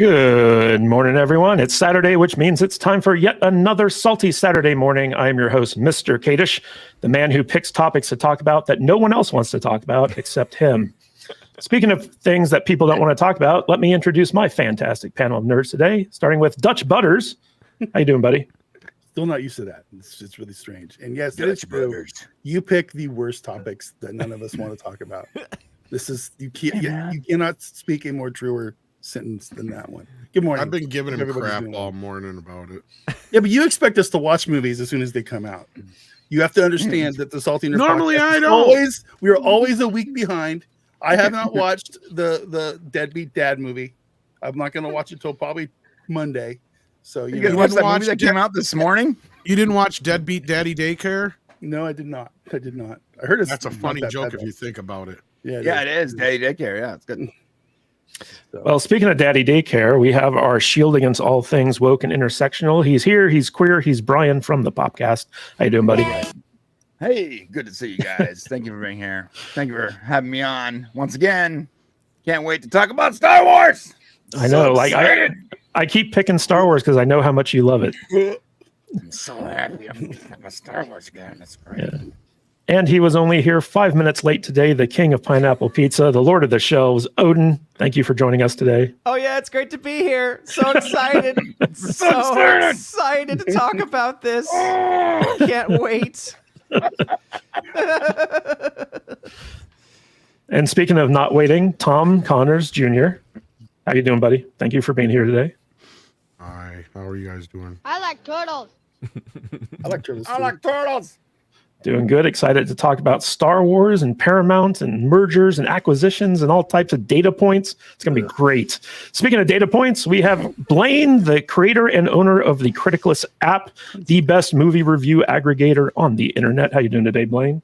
Good morning, everyone. It's Saturday, which means it's time for yet another salty Saturday morning. I am your host, Mr. Kadish, the man who picks topics to talk about that no one else wants to talk about except him. Speaking of things that people don't want to talk about, let me introduce my fantastic panel of nerds today, starting with Dutch Butters. How you doing, buddy? Still not used to that. It's really strange. And yes, it is true. You pick the worst topics that none of us want to talk about. This is you cannot speak a more truer sentence than that one. Good morning. I've been giving him crap all morning about it. Yeah, but you expect us to watch movies as soon as they come out. You have to understand that the Salty Nerd Normally podcast I don't. We are always a week behind. I have not watched the Deadbeat Dad movie. I'm not going to watch it till probably Monday. So you guys watched that movie that came out this morning? You didn't watch Deadbeat Daddy Daycare? No, I did not. I heard that's a funny joke if you think about it. Yeah, it is. Daddy Daycare. Yeah, it's good. So. Well, speaking of Daddy Daycare, we have our shield against all things woke and intersectional. He's here. He's queer. He's Brian from the Popcast. How you doing, buddy? Hey, good to see you guys. Thank you for being here. Thank you for having me on once again. Can't wait to talk about Star Wars. I know, I keep picking Star Wars because I know how much you love it. I'm so happy I'm a Star Wars guy. That's great. Yeah. And he was only here 5 minutes late today, the king of pineapple pizza, the lord of the shelves, Odin. Thank you for joining us today. Oh, yeah, it's great to be here. So excited. so excited to talk about this. Can't wait. And speaking of not waiting, Tom Connors Jr. How you doing, buddy? Thank you for being here today. Hi, how are you guys doing? I like turtles. I like turtles. I like turtles. Doing good. Excited to talk about Star Wars and Paramount and mergers and acquisitions and all types of data points. It's going to be great. Speaking of data points, we have Blaine, the creator and owner of the Criticless app, the best movie review aggregator on the internet. How you doing today, Blaine?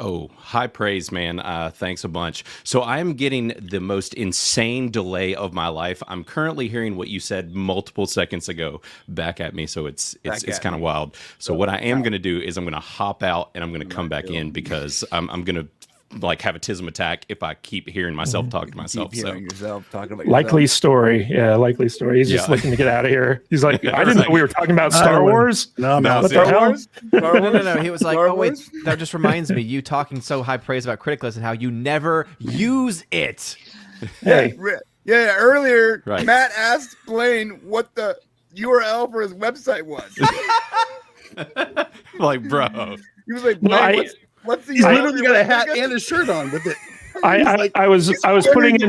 Oh, high praise, man. Thanks a bunch. So I'm getting the most insane delay of my life. I'm currently hearing what you said multiple seconds ago back at me. So it's kind of wild. So what I am going to do is I'm going to hop out and I'm going to come back in because I'm going to like have a tism attack if I keep hearing myself talk to myself. Keep hearing yourself talking about likely story. Yeah, likely story. He's just looking to get out of here. He's like, I didn't know we were talking about Star Wars. No, what the hell? No. He was like, oh, wait, that just reminds me, you talking so high praise about Criticless and how you never use it. Hey. Yeah, earlier, Right. Matt asked Blaine what the URL for his website was. Like, bro. He was like, No, Blaine, what's the He's URL literally for got a your hat website? and a shirt on with it. I was putting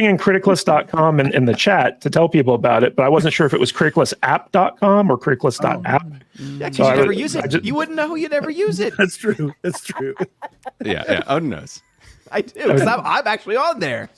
in criticless.com in the chat to tell people about it, but I wasn't sure if it was criticlessapp.com or criticless.app. Yeah, because you never use it. You wouldn't know you never use it. That's true. That's true. Yeah. Odin knows. I do, because I'm actually on there.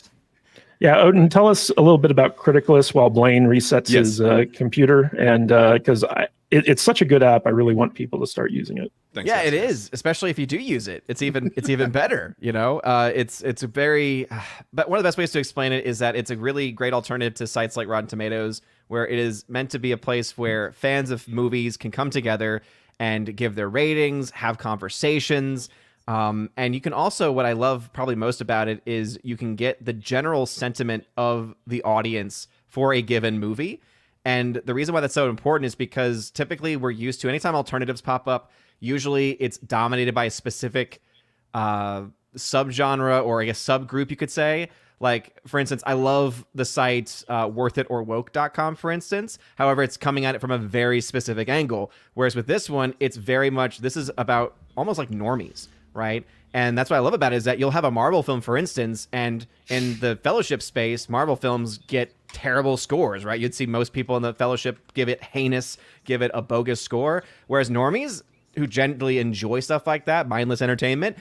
Yeah, Odin, tell us a little bit about Criticless while Blaine resets his computer, and because it's such a good app, I really want people to start using it. Thanks, Yeah, guys. it is, especially if you do use it. It's even better. You know, it's a very. But one of the best ways to explain it is that it's a really great alternative to sites like Rotten Tomatoes, where it is meant to be a place where fans of movies can come together and give their ratings, have conversations. And you can also, what I love probably most about it is you can get the general sentiment of the audience for a given movie. And the reason why that's so important is because typically we're used to, anytime alternatives pop up, usually it's dominated by a specific subgenre or I guess subgroup, you could say. Like, for instance, I love the site worthitorwoke.com, for instance. However, it's coming at it from a very specific angle. Whereas with this one, it's very much, this is about almost like normies, right? And that's what I love about it is that you'll have a Marvel film, for instance, and in the Fellowship space, Marvel films get terrible scores, right? You'd see most people in the Fellowship give it heinous, give it a bogus score. Whereas normies who generally enjoy stuff like that, mindless entertainment,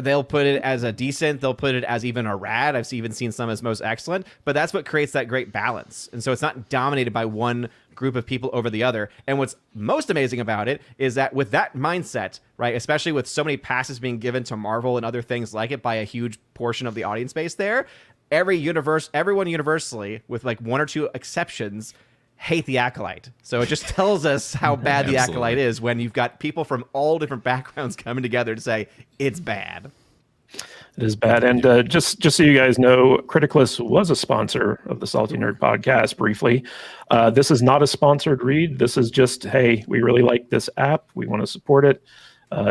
they'll put it as a decent, they'll put it as even a rad. I've even seen some as most excellent, but that's what creates that great balance. And so it's not dominated by one group of people over the other. And what's most amazing about it is that with that mindset, right, especially with so many passes being given to Marvel and other things like it by a huge portion of the audience base there, everyone universally, with like one or two exceptions, hate the Acolyte. So it just tells us how bad the Acolyte is when you've got people from all different backgrounds coming together to say it's bad. It is bad. And just so you guys know, Criticless was a sponsor of the Salty Nerd podcast briefly. This is not a sponsored read. This is just, hey, we really like this app. We want to support it.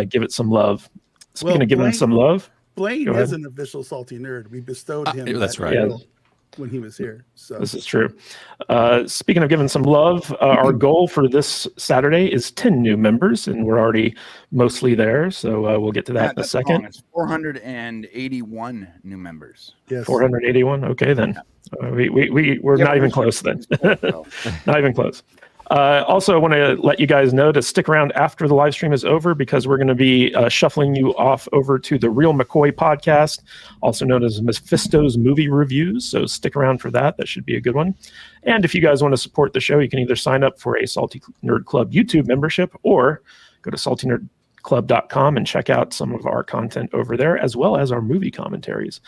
Give it some love. Speaking of giving some love. Blaine is an official Salty Nerd. We bestowed him that's that right. title when he was here. So this is true. Speaking of giving some love, our goal for this Saturday is 10 new members, and we're already mostly there. So we'll get to that in a second. Wrong. It's 481 new members. yes. 481. Okay, then we're not even close then. Not even close. Also, I want to let you guys know to stick around after the live stream is over because we're going to be shuffling you off over to the Real McCoy podcast, also known as Mephisto's Movie Reviews. So stick around for that. That should be a good one. And if you guys want to support the show, you can either sign up for a Salty Nerd Club YouTube membership or go to saltynerdclub.com and check out some of our content over there, as well as our movie commentaries.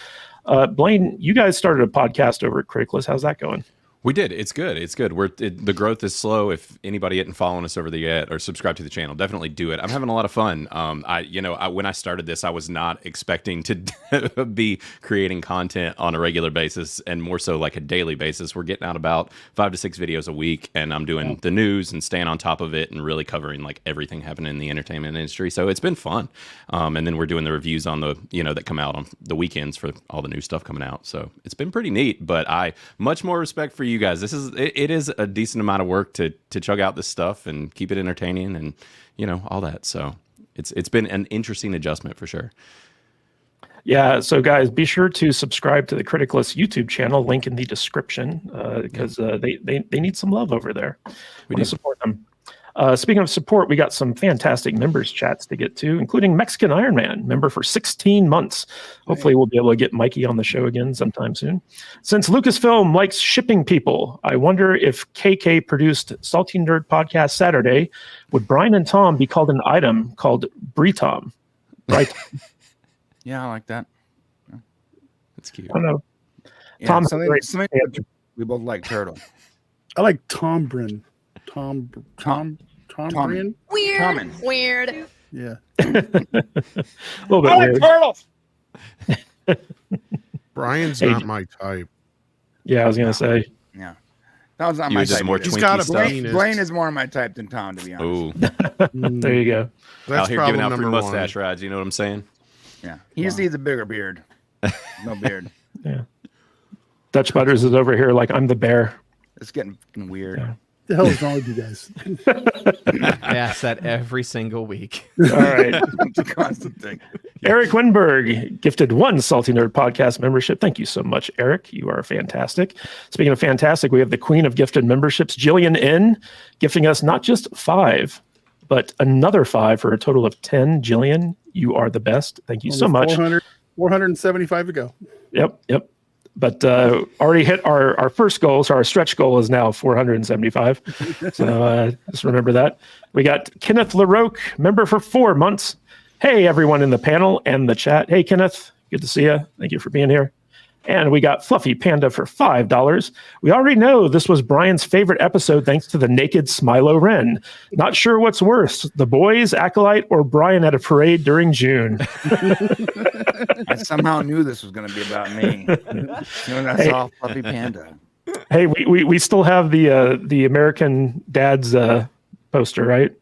Blaine, you guys started a podcast over at Criticless. How's that going? We did. It's good. It's good. The growth is slow. If anybody isn't following us over there yet or subscribe to the channel, definitely do it. I'm having a lot of fun. When I started this, I was not expecting to be creating content on a regular basis and more so like a daily basis. We're getting out about 5 to 6 videos a week, and I'm doing the news and staying on top of it and really covering like everything happening in the entertainment industry. So it's been fun. And then we're doing the reviews on the that come out on the weekends for all the new stuff coming out. So it's been pretty neat. But I much more respect for you guys. It is a decent amount of work to chug out this stuff and keep it entertaining and all that. So it's been an interesting adjustment for sure. Yeah, so guys, be sure to subscribe to the Criticless YouTube channel, link in the description, because they need some love over there. We want to support them. Speaking of support, we got some fantastic members chats to get to, including Mexican Iron Man, member for 16 months. Hopefully we'll be able to get Mikey on the show again sometime soon. Since Lucasfilm likes shipping people, I wonder if KK produced Salty Nerd Podcast Saturday, would Brian and Tom be called an item called Britom? Right? Yeah, I like that. That's cute. I don't know. Yeah, Tom, something we both like turtle. I like Tom Bryn. Tom Bryn? Weird. Tommen. Weird. Yeah. a little bit weird. turtles. Brian's Hey, not my type. Yeah, I was gonna say. Yeah. That was not You my just type. more either. He's got Twinkie a stuff. penis. Blaine is more my type than Tom, to be honest. Oh, There you go. That's out here problem giving out free number mustache one. rides. You know what I'm saying? Yeah. He just needs a bigger beard. No beard. Yeah. Dutch Butters is over here like I'm the bear. It's getting weird. Yeah. The hell is wrong with you guys? I ask that every single week. All right. It's a constant thing. Eric Winberg gifted 1 Salty Nerd podcast membership. Thank you so much, Eric. You are fantastic. Speaking of fantastic, we have the queen of gifted memberships, Jillian N, gifting us not just 5, but another 5 for a total of 10. Jillian, you are the best. Thank you so much. 475 to go. Yep. But already hit our first goal. So our stretch goal is now 475. So just remember that. We got Kenneth LaRoque, member for 4 months. Hey, everyone in the panel and the chat. Hey, Kenneth. Good to see you. Thank you for being here. And we got Fluffy Panda for $5. We already know this was Brian's favorite episode thanks to the naked Smilo Wren. Not sure what's worse, the boys, Acolyte, or Brian at a parade during June. I somehow knew this was going to be about me. When I saw Fluffy Panda. Hey, we still have the American Dads poster, right?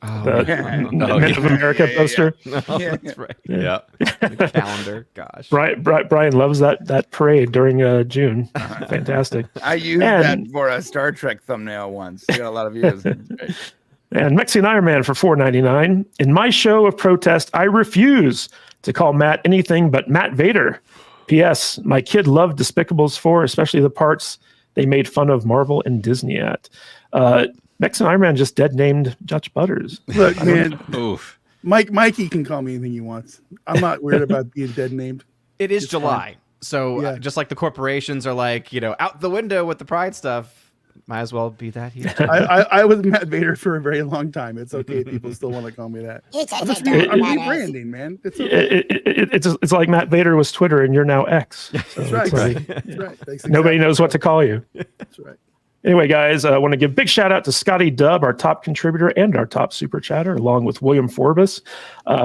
The Men of America poster. Oh, that's right. Yeah. The calendar. Gosh. Brian loves that parade during June. Fantastic. I used that for a Star Trek thumbnail once. I got a lot of views. And Mexican Iron Man for $4.99. In my show of protest, I refuse to call Matt anything but Matt Vader. P.S. My kid loved Despicables 4, especially the parts they made fun of Marvel and Disney at. Mexican Iron Man just dead named Dutch Butters. Look, man, Oof. Mikey can call me anything he wants. I'm not worried about being dead named. It is It's July. So Yeah. just like the corporations are like, out the window with the pride stuff, might as well be that here. I was Matt Vader for a very long time. It's okay if people still want to call me that. I'm rebranding, man. It's okay. It's like Matt Vader was Twitter and you're now X. So That's right. it's like, That's right. That's nobody exactly knows what to call you. That's right. Anyway, guys, I want to give a big shout out to Scotty Dubb, our top contributor and our top super chatter, along with William Forbes.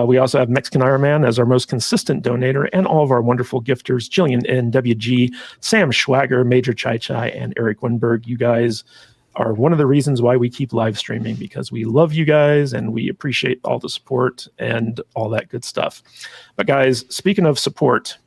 We also have Mexican Iron Man as our most consistent donator, and all of our wonderful gifters, Jillian N, WG, Sam Schwager, Major Chai Chai, and Eric Winberg. You guys are one of the reasons why we keep live streaming, because we love you guys and we appreciate all the support and all that good stuff. But guys, speaking of support,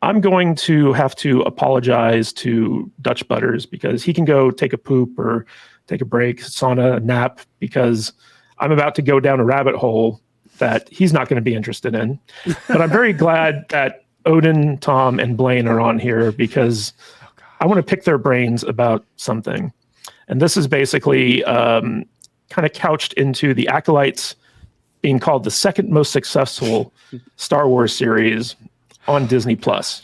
I'm going to have to apologize to Dutch Butters because he can go take a poop or take a break, sauna, a nap, because I'm about to go down a rabbit hole that he's not going to be interested in. But I'm very glad that Odin, Tom, and Blaine are on here because I want to pick their brains about something. And this is basically kind of couched into the Acolytes being called the second most successful Star Wars series on Disney Plus.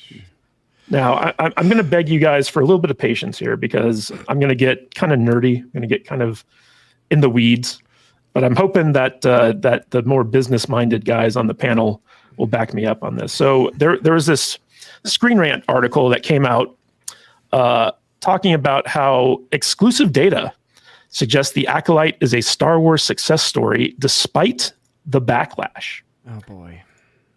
Now, I'm going to beg you guys for a little bit of patience here because I'm going to get kind of nerdy. I'm going to get kind of in the weeds, but I'm hoping that that the more business-minded guys on the panel will back me up on this. So there was this Screen Rant article that came out talking about how exclusive data suggests the Acolyte is a Star Wars success story despite the backlash. Oh boy.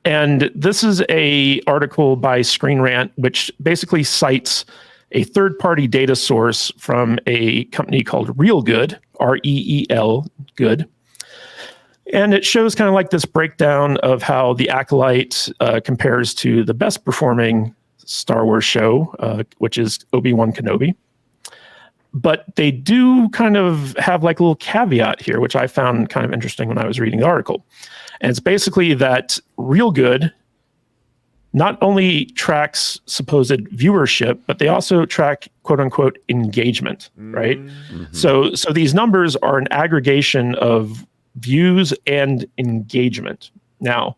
And this is a article by Screen Rant, which basically cites a third-party data source from a company called Reel Good, R-E-E-L, Good. And it shows kind of like this breakdown of how the Acolyte compares to the best performing Star Wars show, which is Obi-Wan Kenobi. But they do kind of have like a little caveat here, which I found kind of interesting when I was reading the article. And it's basically that Reel Good not only tracks supposed viewership, but they also track quote unquote engagement, right? Mm-hmm. So these numbers are an aggregation of views and engagement. Now,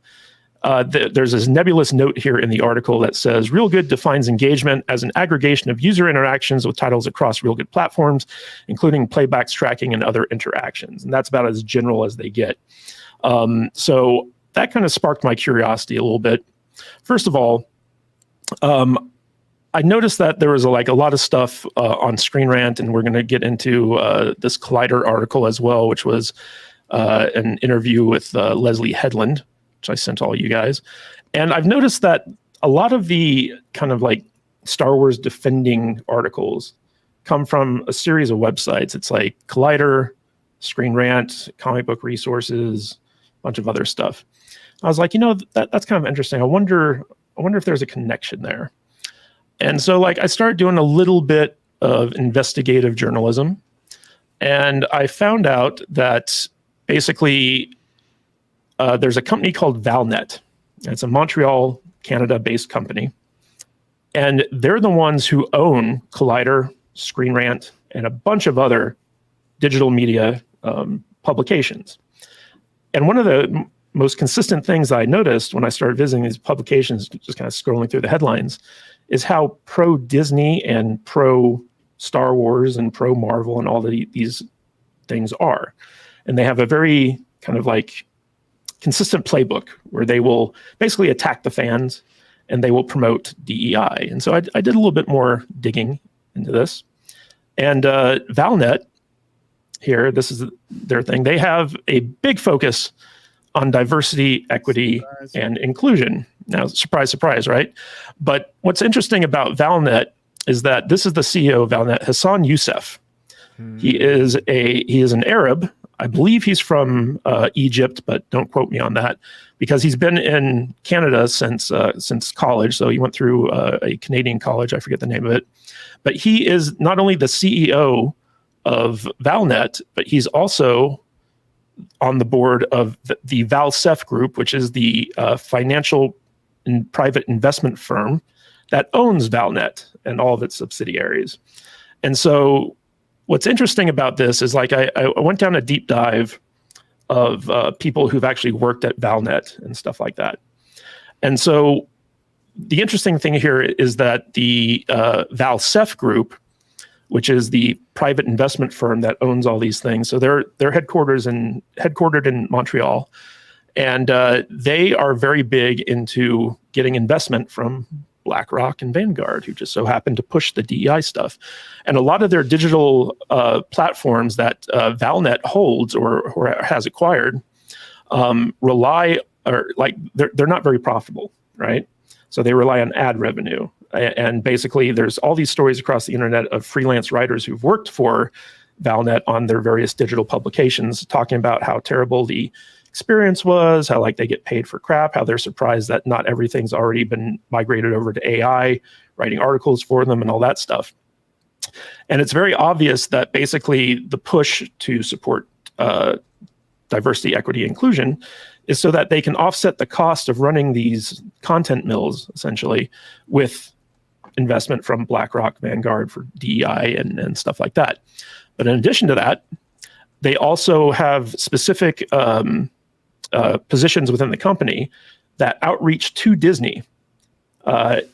there's this nebulous note here in the article that says Reel Good defines engagement as an aggregation of user interactions with titles across Reel Good platforms, including playbacks, tracking, and other interactions. And that's about as general as they get. So that kind of sparked my curiosity a little bit. First of all, I noticed that there was a lot of stuff on Screen Rant, and we're going to get into this Collider article as well, which was an interview with Leslye Headland, which I sent all you guys. And I've noticed that a lot of the kind of like Star Wars defending articles come from a series of websites. It's like Collider, Screen Rant, Comic Book Resources, a bunch of other stuff. I was like, that's kind of interesting. I wonder if there's a connection there. And so like I started doing a little bit of investigative journalism, and I found out that basically there's a company called Valnet. It's a Montreal, Canada-based company. And they're the ones who own Collider, Screen Rant, and a bunch of other digital media publications. And one of the most consistent things I noticed when I started visiting these publications, just kind of scrolling through the headlines, is how pro-Disney and pro-Star Wars and pro-Marvel and all these things are. And they have a very kind of like consistent playbook where they will basically attack the fans and they will promote DEI. And so I did a little bit more digging into this. And Valnet here, this is their thing. They have a big focus on diversity, equity, and inclusion. Now, surprise, surprise, right? But what's interesting about Valnet is that this is the CEO of Valnet, Hassan Youssef. He is an Arab. I believe he's from Egypt, but don't quote me on that, because he's been in Canada since college. So he went through a Canadian college. I forget the name of it. But he is not only the CEO of Valnet, but he's also on the board of the Valsef Group, which is the financial and private investment firm that owns Valnet and all of its subsidiaries. And so what's interesting about this is like I went down a deep dive of people who've actually worked at Valnet and stuff like that. And so the interesting thing here is that the Valsef Group, which is the private investment firm that owns all these things, so they're headquartered in Montreal, and they are very big into getting investment from BlackRock and Vanguard, who just so happen to push the DEI stuff. And a lot of their digital platforms that Valnet holds or has acquired rely, or like they're not very profitable, right? So they rely on ad revenue. And basically there's all these stories across the internet of freelance writers who've worked for Valnet on their various digital publications, talking about how terrible the experience was, how like they get paid for crap, how they're surprised that not everything's already been migrated over to AI, writing articles for them and all that stuff. And it's very obvious that basically the push to support diversity, equity, inclusion is so that they can offset the cost of running these content mills, essentially, with investment from BlackRock, Vanguard for DEI and stuff like that. But in addition to that, they also have specific positions within the company that outreach to Disney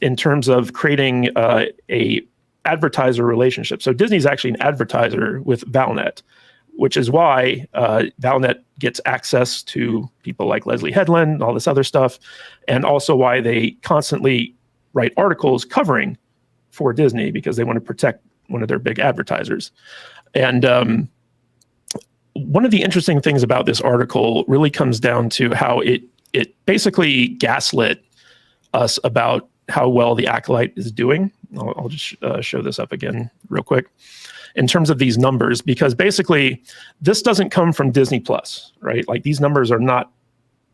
in terms of creating a advertiser relationship. So Disney's actually an advertiser with Valnet, which is why Valnet gets access to people like Leslye Headland, all this other stuff, and also why they constantly write articles covering for Disney, because they want to protect one of their big advertisers. And one of the interesting things about this article really comes down to how it basically gaslit us about how well the Acolyte is doing. I'll just show this up again real quick in terms of these numbers, because basically this doesn't come from Disney Plus, right? Like these numbers are not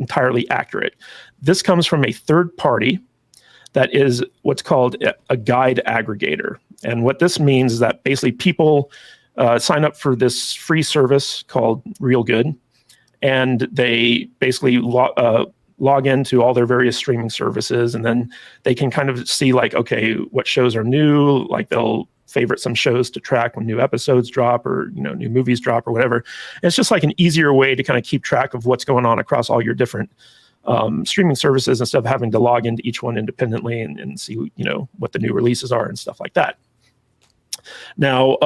entirely accurate. This comes from a third party that is what's called a guide aggregator. And what this means is that basically people sign up for this free service called Real Good, and they basically log into all their various streaming services, and then they can kind of see like, okay, what shows are new, like they'll favorite some shows to track when new episodes drop or, you know, new movies drop or whatever. And it's just like an easier way to kind of keep track of what's going on across all your different streaming services instead of having to log into each one independently and see, you know, what the new releases are and stuff like that. Now,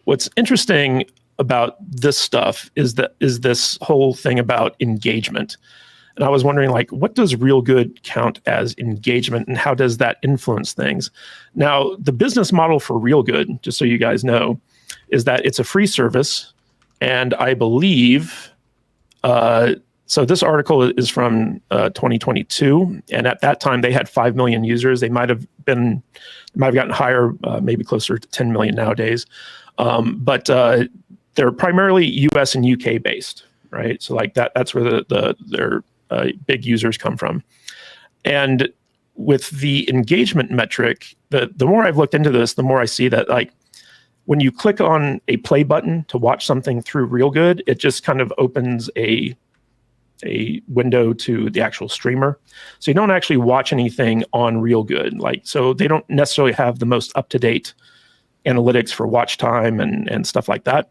what's interesting about this stuff is this whole thing about engagement. And I was wondering, like, what does Real Good count as engagement, and how does that influence things? Now, the business model for Real Good, just so you guys know, is that it's a free service. And I believe, so this article is from 2022. And at that time, they had 5 million users. They might have gotten higher, maybe closer to 10 million nowadays. But they're primarily US and UK based, right? So like that's where their big users come from. And with the engagement metric, the more I've looked into this, the more I see that like when you click on a play button to watch something through Real Good, it just kind of opens a window to the actual streamer. So you don't actually watch anything on Real Good. Like, so they don't necessarily have the most up-to-date analytics for watch time and stuff like that.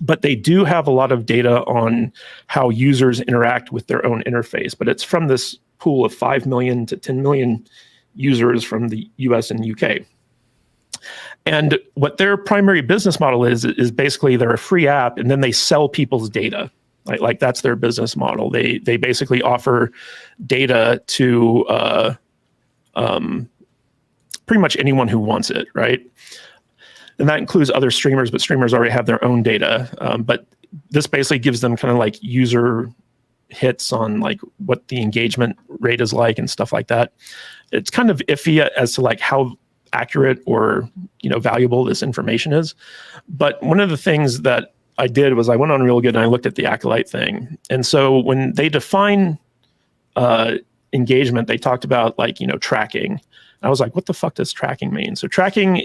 But they do have a lot of data on how users interact with their own interface. But it's from this pool of 5 million to 10 million users from the US and UK. And what their primary business model is basically they're a free app, and then they sell people's data. Like that's their business model. They basically offer data to pretty much anyone who wants it, right? And that includes other streamers, but streamers already have their own data. But this basically gives them kind of like user hits on like what the engagement rate is like and stuff like that. It's kind of iffy as to like how accurate or, you know, valuable this information is. But one of the things that I did was I went on Real Good and I looked at the Acolyte thing. And so when they define engagement, they talked about like, you know, tracking. I was like, what the fuck does tracking mean? So tracking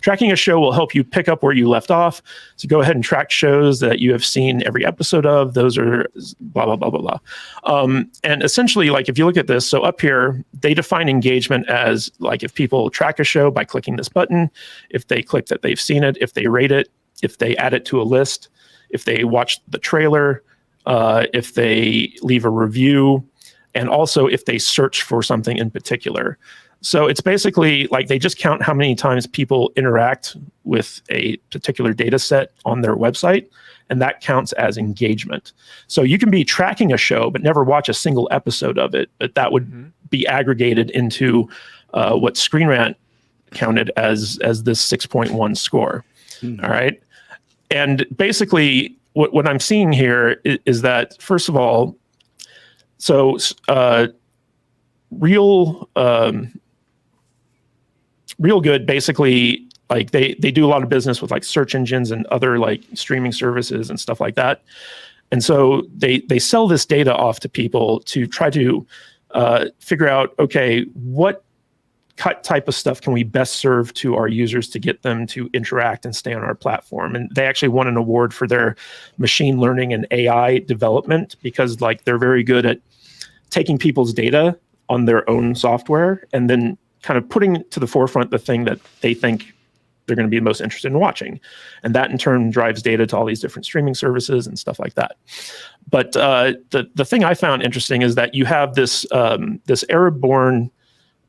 tracking a show will help you pick up where you left off. So go ahead and track shows that you have seen every episode of. Those are blah, blah, blah, blah, blah. And essentially, like if you look at this, so up here, they define engagement as like if people track a show by clicking this button, if they click that they've seen it, if they rate it, if they add it to a list, if they watch the trailer, if they leave a review, and also if they search for something in particular. So it's basically like they just count how many times people interact with a particular data set on their website, and that counts as engagement. So you can be tracking a show but never watch a single episode of it, but that would be aggregated into what Screen Rant counted as this 6.1 score. All right. And basically what I'm seeing here is that, first of all, so Real Good basically, like they do a lot of business with like search engines and other like streaming services and stuff like that. And so they sell this data off to people to try to figure out, okay, what type of stuff can we best serve to our users to get them to interact and stay on our platform. And they actually won an award for their machine learning and AI development, because like they're very good at taking people's data on their own software and then kind of putting to the forefront the thing that they think they're going to be most interested in watching. And that in turn drives data to all these different streaming services and stuff like that. But the thing I found interesting is that you have this Arab-born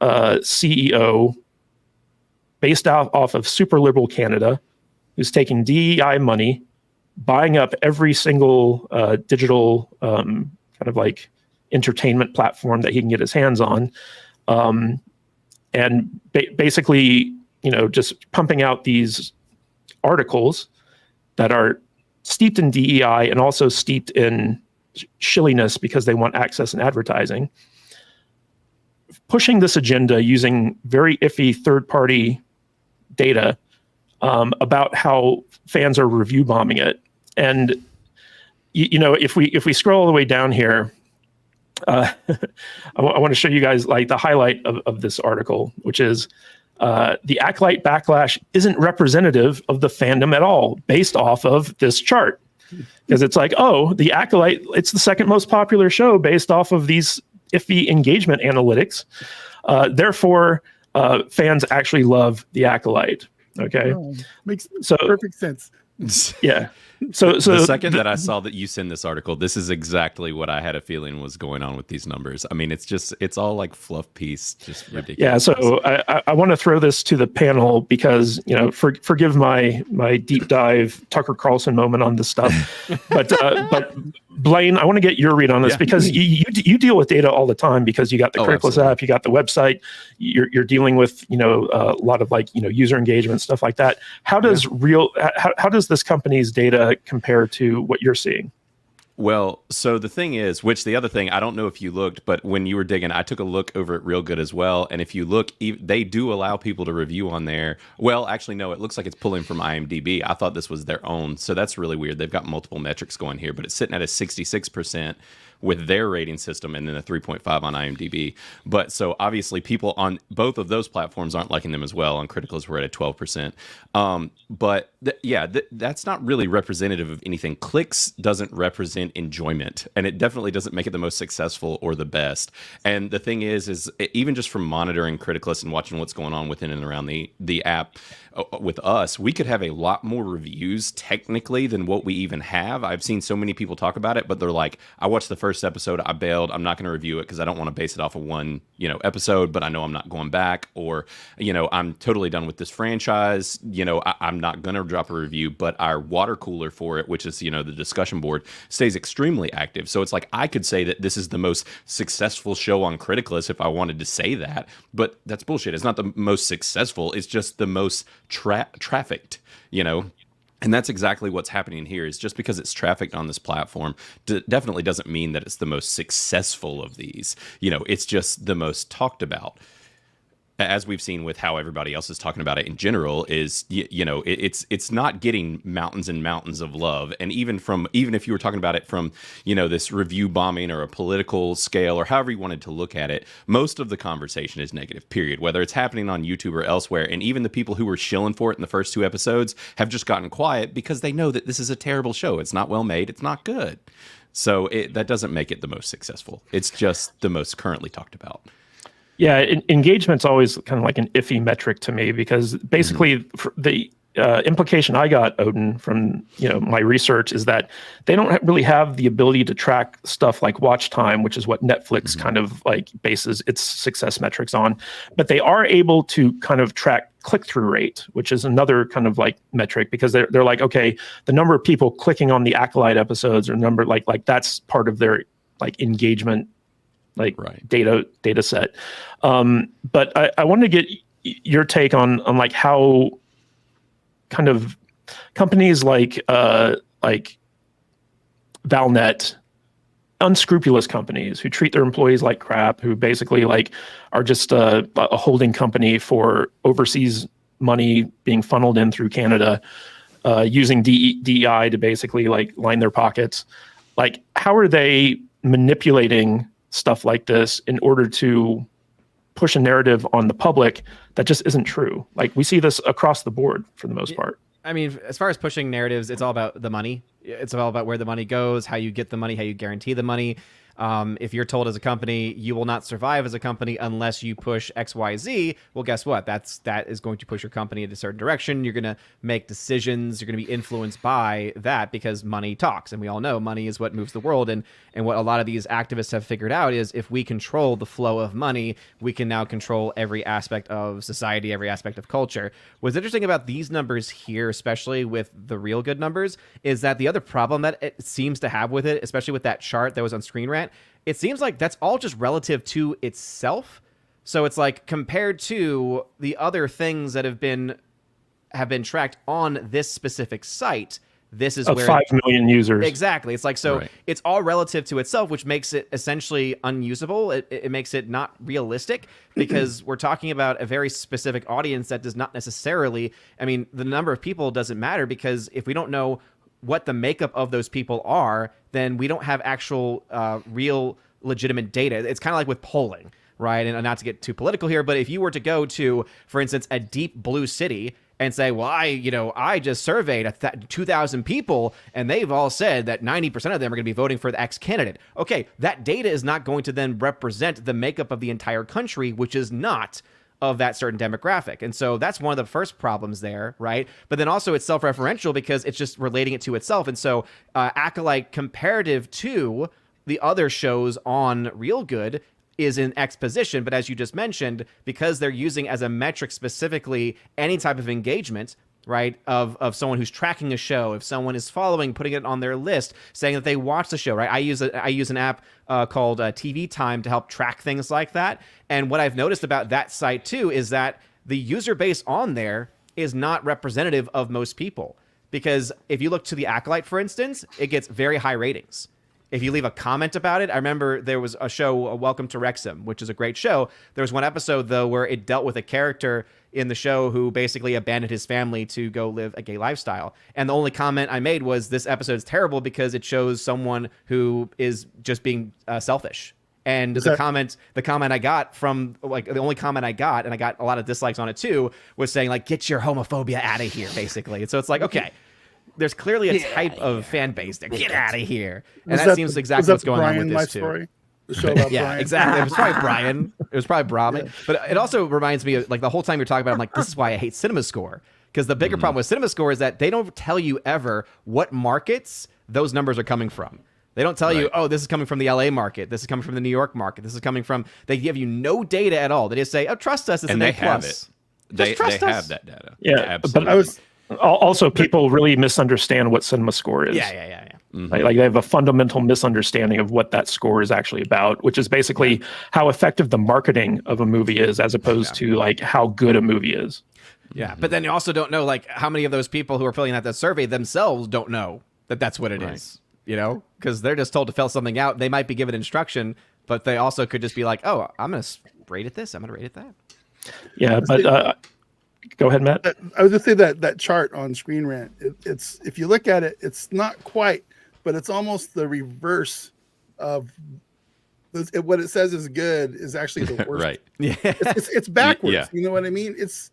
CEO based off of super liberal Canada, who's taking DEI money, buying up every single digital kind of like entertainment platform that he can get his hands on, and basically, just pumping out these articles that are steeped in DEI and also steeped in shilliness because they want access and advertising, pushing this agenda using very iffy third-party data about how fans are review bombing it. And if we scroll all the way down here, I want to show you guys like the highlight of this article, which is the Acolyte backlash isn't representative of the fandom at all, based off of this chart. Because it's like, oh, the Acolyte, it's the second most popular show based off of these iffy engagement analytics. Therefore, fans actually love the Acolyte. Okay, makes perfect sense. Yeah. So the second that I saw that you sent this article, this is exactly what I had a feeling was going on with these numbers. I mean, it's all like fluff piece, just ridiculous. Yeah. So I want to throw this to the panel because, forgive my deep dive Tucker Carlson moment on this stuff, but Blaine, I want to get your read on this because you deal with data all the time because you got the Criticless app, you got the website, you're dealing with, a lot of like, user engagement, stuff like that. How does how does this company's data compare to what you're seeing? Well, so the thing is, which the other thing, I don't know if you looked, but when you were digging, I took a look over at Real Good as well. And if you look, they do allow people to review on there. Well, actually, no, it looks like it's pulling from IMDb. I thought this was their own. So that's really weird. They've got multiple metrics going here, but it's sitting at a 66% with their rating system and then a 3.5 on IMDb. But so obviously people on both of those platforms aren't liking them as well. On Criticless, we're at a 12%. But that's not really representative of anything. Clicks doesn't represent enjoyment, and it definitely doesn't make it the most successful or the best. And the thing is even just from monitoring Criticless and watching what's going on within and around the app with us, we could have a lot more reviews technically than what we even have. I've seen so many people talk about it, but they're like, I watched the first episode, I bailed, I'm not going to review it because I don't want to base it off of one episode, but I know I'm not going back, or I'm totally done with this franchise, I'm not going to drop a review. But our water cooler for it, which is the discussion board, stays extremely active. So it's like I could say that this is the most successful show on Criticless if I wanted to say that, but that's bullshit. It's not the most successful, it's just the most trafficked, and that's exactly what's happening here. Is just because it's trafficked on this platform definitely doesn't mean that it's the most successful of these. It's just the most talked about. As we've seen with how everybody else is talking about it in general, is it's not getting mountains and mountains of love. And even if you were talking about it from this review bombing or a political scale or however you wanted to look at it, most of the conversation is negative, period, whether it's happening on YouTube or elsewhere. And even the people who were shilling for it in the first 2 episodes have just gotten quiet because they know that this is a terrible show. It's not well made, it's not good. So that doesn't make it the most successful. It's just the most currently talked about. Yeah, engagement's always kind of like an iffy metric to me because basically the implication I got, Odin, from my research is that they don't really have the ability to track stuff like watch time, which is what Netflix kind of like bases its success metrics on. But they are able to kind of track click-through rate, which is another kind of like metric, because they're like, okay, the number of people clicking on the Acolyte episodes, or number like that's part of their like engagement, like data set. But I wanted to get your take on like how kind of companies like Valnet, unscrupulous companies who treat their employees like crap, who basically like are just a holding company for overseas money being funneled in through Canada, using DEI to basically like line their pockets. Like, how are they manipulating stuff like this in order to push a narrative on the public that just isn't true? Like, we see this across the board for the most part. I mean, as far as pushing narratives, it's all about the money. It's all about where the money goes, how you get the money, how you guarantee the money. If you're told as a company, you will not survive as a company unless you push X, Y, Z, well, guess what? That is going to push your company in a certain direction. You're going to make decisions. You're going to be influenced by that, because money talks. And we all know money is what moves the world. And what a lot of these activists have figured out is if we control the flow of money, we can now control every aspect of society, every aspect of culture. What's interesting about these numbers here, especially with the real good numbers, is that the other problem that it seems to have with it, especially with that chart that was on Screen Rant, it seems like that's all just relative to itself. So it's like compared to the other things that have been tracked on this specific site, this is where 5 million users. Exactly. It's like, so it's all relative to itself, which makes it essentially unusable. It makes it not realistic, because we're talking about a very specific audience that does not necessarily, I mean, the number of people doesn't matter, because if we don't know what the makeup of those people are, then we don't have actual real legitimate data. It's kind of like with polling, right? And not to get too political here, but if you were to go to, for instance, a deep blue city and say, well, I just surveyed 2,000 people and they've all said that 90% of them are going to be voting for the X candidate. Okay, that data is not going to then represent the makeup of the entire country, which is not of that certain demographic. And so that's one of the first problems there, right? But then also it's self-referential, because it's just relating it to itself. And so Acolyte, comparative to the other shows on Real Good, is in X position. But as you just mentioned, because they're using as a metric specifically any type of engagement, right, of someone who's tracking a show, if someone is following, putting it on their list, saying that they watch the show, right? I use an app called TV Time to help track things like that. And what I've noticed about that site too is that the user base on there is not representative of most people. Because if you look to the Acolyte, for instance, it gets very high ratings. If you leave a comment about it, I remember there was a show, Welcome to Wrexham, which is a great show. There was one episode, though, where it dealt with a character in the show who basically abandoned his family to go live a gay lifestyle. And the only comment I made was, this episode is terrible because it shows someone who is just being selfish. And the comment I got from, like, the only comment I got, and I got a lot of dislikes on it too, was saying, like, get your homophobia out of here, basically. And so it's like, okay, there's clearly a type of fan base there. Get out of here. And that seems exactly what's going on with this too. Story? The show about Brian. Exactly. It was probably Brian. It was probably Brahmin. Yeah. But it also reminds me of, like, the whole time you're talking about it, I'm like, this is why I hate CinemaScore. Because the bigger problem with CinemaScore is that they don't tell you ever what markets those numbers are coming from. They don't tell you, oh, this is coming from the LA market. This is coming from the New York market. This is coming from, they give you no data at all. They just say, oh, trust us. It's an A+. And they have it. They have that data. Yeah, absolutely. But I was also, people really misunderstand what CinemaScore is. Yeah. Mm-hmm. Like they have a fundamental misunderstanding of what that score is actually about, which is basically how effective the marketing of a movie is, as opposed to like how good a movie is. Yeah, but then you also don't know, like, how many of those people who are filling out that survey themselves don't know that that's what it is, you know? Because they're just told to fill something out. They might be given instruction, but they also could just be like, oh, I'm going to rate it this, I'm going to rate it that. Yeah, but go ahead, Matt. I was just say that chart on Screen Rant. It's if you look at it, it's not quite, but it's almost the reverse of what it says is good is actually the worst. Right. Yeah. It's backwards. Yeah. You know what I mean? It's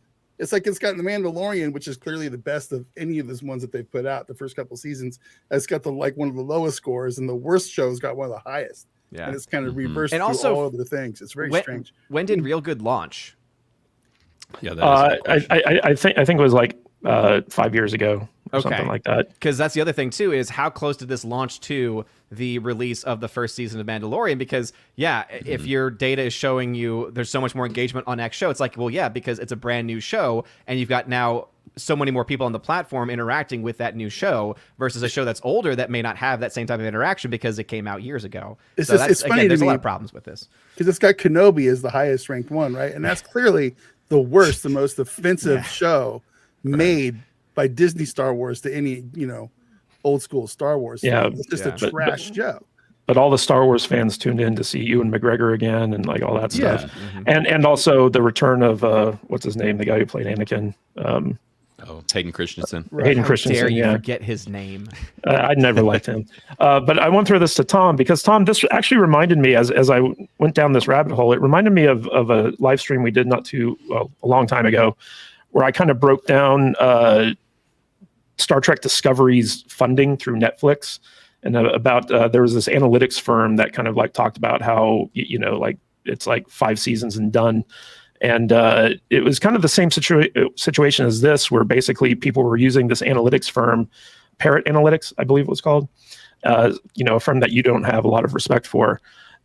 like it's got The Mandalorian, which is clearly the best of any of those ones that they've put out the first couple seasons. It's got one of the lowest scores, and the worst show's got one of the highest. Yeah. And it's kind of reversed and through also, all of the things. It's very strange. When did Real Good launch? Yeah, that is a good question. I think it was like 5 years ago. or something like that. Because that's the other thing too, is how close did this launch to the release of the first season of Mandalorian? Because if your data is showing you there's so much more engagement on X show, it's like, well, yeah, because it's a brand new show and you've got now so many more people on the platform interacting with that new show versus a show that's older that may not have that same type of interaction because it came out years ago. It's so just, that's, it's funny again, there's to a me lot of problems with this. because it's got Kenobi as the highest ranked one, right? And that's clearly the worst, the most offensive show made by Disney Star Wars to any, old school Star Wars. Yeah, it's just a trash show. But all the Star Wars fans tuned in to see Ewan McGregor again and like all that stuff. And also the return of what's his name, the guy who played Anakin. Hayden Christensen. Hayden Christensen. Dare you forget his name? I never liked him. But I want to throw this to Tom because Tom, this actually reminded me as I went down this rabbit hole. It reminded me of a live stream we did a long time ago, where I kind of broke down Star Trek Discovery's funding through Netflix, and about there was this analytics firm that kind of like talked about how like it's like 5 seasons and done. And it was kind of the same situation as this, where basically people were using this analytics firm, Parrot Analytics, I believe it was called, a firm that you don't have a lot of respect for,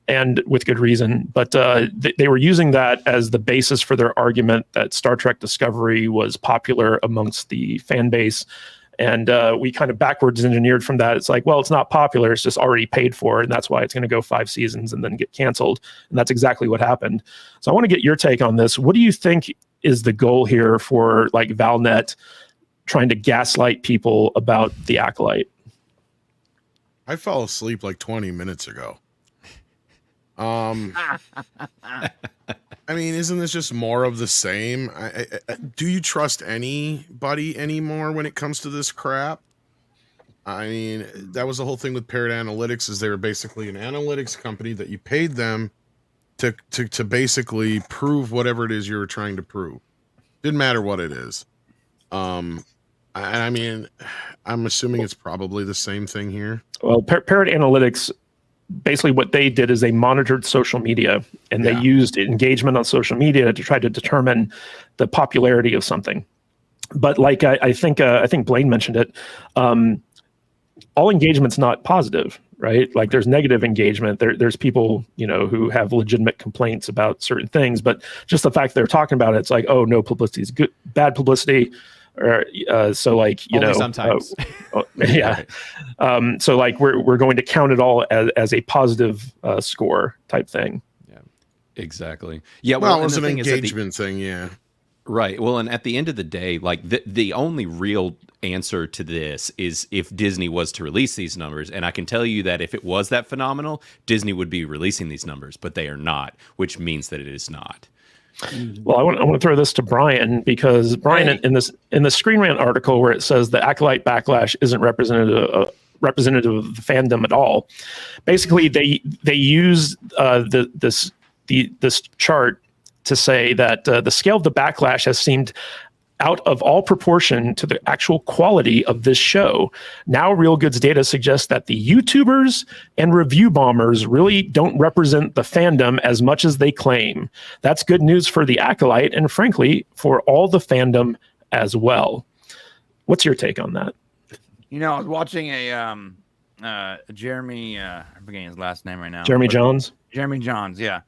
and with good reason. But they were using that as the basis for their argument that Star Trek Discovery was popular amongst the fan base. And we kind of backwards engineered from that. It's like, well, it's not popular. It's just already paid for. And that's why it's going to go 5 seasons and then get canceled. And that's exactly what happened. So I want to get your take on this. What do you think is the goal here for like Valnet trying to gaslight people about the Acolyte? I fell asleep like 20 minutes ago. I mean, isn't this just more of the same? Do you trust anybody anymore when it comes to this crap? I mean, that was the whole thing with Parrot Analytics, is they were basically an analytics company that you paid them to basically prove whatever it is you were trying to prove. Didn't matter what it is. I mean, I'm assuming it's probably the same thing here. Well, Parrot Analytics, basically what they did is they monitored social media, and they used engagement on social media to try to determine the popularity of something. But like I think Blaine mentioned it, all engagement's not positive, right? Like there's negative engagement. There's people, who have legitimate complaints about certain things, but just the fact they're talking about it, it's like, oh, no publicity is good, bad publicity. Or so like Only sometimes. So like we're going to count it all as a positive score type thing. Yeah, exactly. Yeah, well, it was an engagement thing. Yeah, right. Well, and at the end of the day, like the only real answer to this is if Disney was to release these numbers. And I can tell you that if it was that phenomenal, Disney would be releasing these numbers, but they are not, which means that it is not. Well, I want to throw this to Brian, because Brian, in the Screen Rant article where it says the Acolyte backlash isn't representative of the fandom at all, basically they use this chart to say that the scale of the backlash has seemed out of all proportion to the actual quality of this show. Now, Real Goods data suggests that the YouTubers and review bombers really don't represent the fandom as much as they claim. That's good news for the Acolyte, and frankly, for all the fandom as well. What's your take on that? I was watching a Jeremy, I'm forgetting his last name right now. Jeremy Johns? Jeremy Johns, yeah.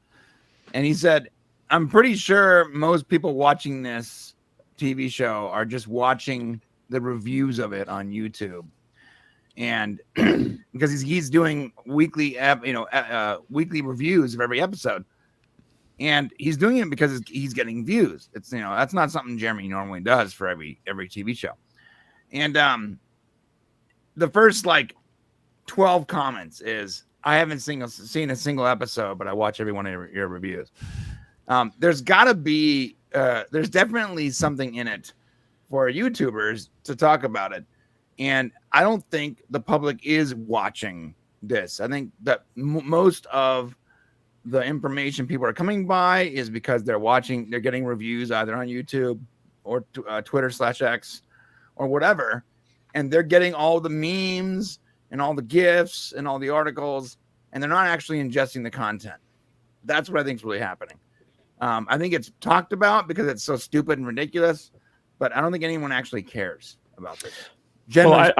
And he said, I'm pretty sure most people watching this TV show are just watching the reviews of it on YouTube, and because he's doing weekly reviews of every episode, and he's doing it because he's getting views. It's that's not something Jeremy normally does for every TV show. And the first 12 comments is, I haven't seen a single episode, but I watch every one of your reviews. There's gotta be there's definitely something in it for YouTubers to talk about it. And I don't think the public is watching this. I think that most of the information people are coming by is because they're getting reviews either on YouTube or Twitter/X or whatever. And they're getting all the memes and all the GIFs and all the articles, and they're not actually ingesting the content. That's what I think is really happening. I think it's talked about because it's so stupid and ridiculous, but I don't think anyone actually cares about this. Generally,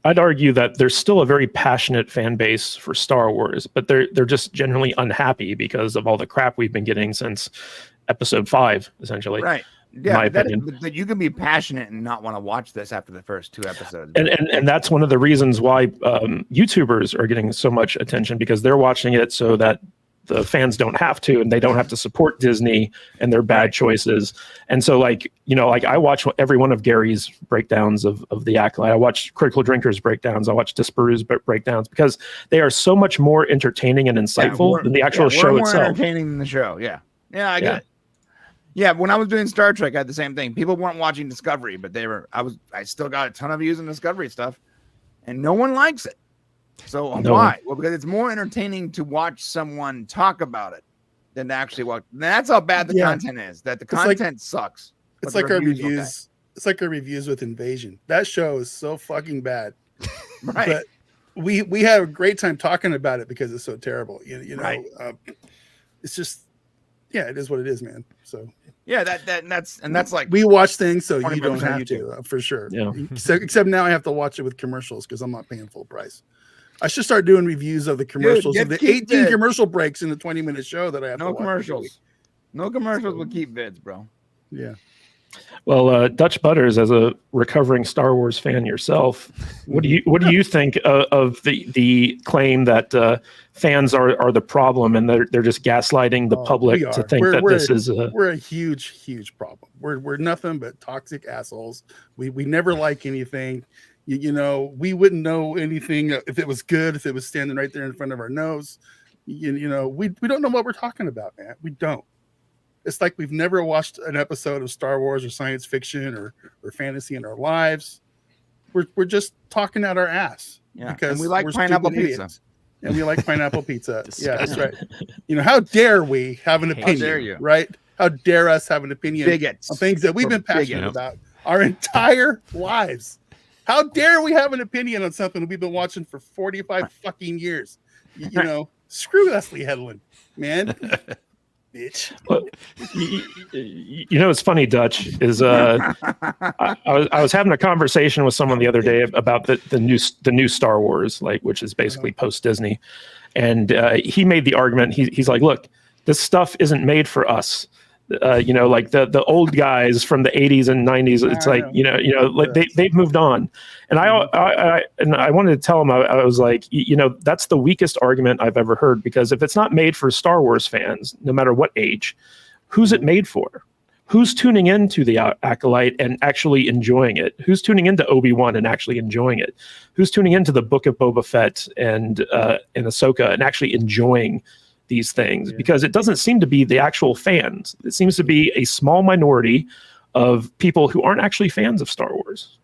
I'd argue that there's still a very passionate fan base for Star Wars, but they're just generally unhappy because of all the crap we've been getting since Episode 5, essentially. right. in my opinion. But you can be passionate and not want to watch this after the first 2 episodes. And that's one of the reasons why YouTubers are getting so much attention, because they're watching it so that the fans don't have to, and they don't have to support Disney and their bad choices. And so, like, you know, like I watch every one of Gary's breakdowns of the Acolyte. I watch Critical Drinkers breakdowns. I watch Disparu's breakdowns, because they are so much more entertaining and insightful than the actual show more itself. Entertaining than the show. Yeah. Yeah, I get it. Yeah, when I was doing Star Trek, I had the same thing. People weren't watching Discovery, but I still got a ton of views on Discovery stuff, and no one likes it. So why? Well, because it's more entertaining to watch someone talk about it than to actually watch. That's how bad the content is. That the content sucks. It's like our reviews. Okay. It's like our reviews with Invasion. That show is so fucking bad, right? But we have a great time talking about it because it's so terrible. You know, right. It's just, it is what it is, man. So yeah, that's like, we watch things so you don't have to, for sure. Yeah. Except now I have to watch it with commercials because I'm not paying full price. I should start doing reviews of the commercials, of the 18 commercial breaks in the 20-minute show that I have to watch. No commercials. No commercials will keep vids, bro. Yeah. Well, Dutch Butters, as a recovering Star Wars fan yourself, what do you think of the claim that fans are the problem, and they're just gaslighting the public to think that this is we're a huge problem. We're nothing but toxic assholes. We never like anything. You know, we wouldn't know anything if it was good, if it was standing right there in front of our nose. You know, we don't know what we're talking about, man. We don't. It's like we've never watched an episode of Star Wars or science fiction or fantasy in our lives. We're just talking out our ass. Yeah, because and we like pineapple pizza. And we like pineapple pizza. Yeah, that's right. You know, how dare we have an opinion? How dare you? Right? How dare us have an opinion Bigots. on things that we've been passionate about our entire lives? How dare we have an opinion on something we've been watching for 45 fucking years? You know, screw Leslye Headland, man. Bitch. Well, you know, it's funny, Dutch, is I was having a conversation with someone the other day about the new Star Wars, like, which is basically post Disney, and he made the argument. He's like, look, this stuff isn't made for us. You know, like the old guys from the 80s and 90s. It's like, you know, like they've moved on. And I wanted to tell him, I was like, you know, that's the weakest argument I've ever heard, because if it's not made for Star Wars fans, no matter what age, who's it made for? Who's tuning into the Acolyte and actually enjoying it? Who's tuning into Obi-Wan and actually enjoying it? Who's tuning into the Book of Boba Fett and Ahsoka and actually enjoying these things? Because it doesn't seem to be the actual fans. It seems to be a small minority of people who aren't actually fans of Star Wars.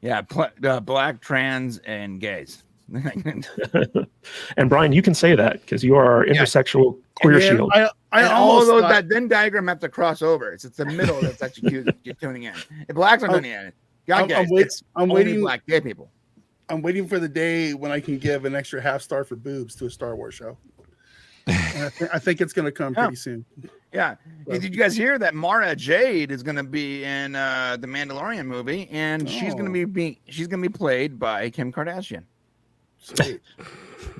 Yeah, black, trans, and gays. And Brian, you can say that because you are our intersexual queer shield. All those that Venn diagram have to cross over. It's the middle that's actually you're tuning in. If blacks are tuning in, I'm waiting. Black gay people. I'm waiting for the day when I can give an extra half star for boobs to a Star Wars show. I think it's going to come pretty soon. Yeah. So. Did you guys hear that Mara Jade is going to be in the Mandalorian movie, and she's going to be played by Kim Kardashian. Sweet.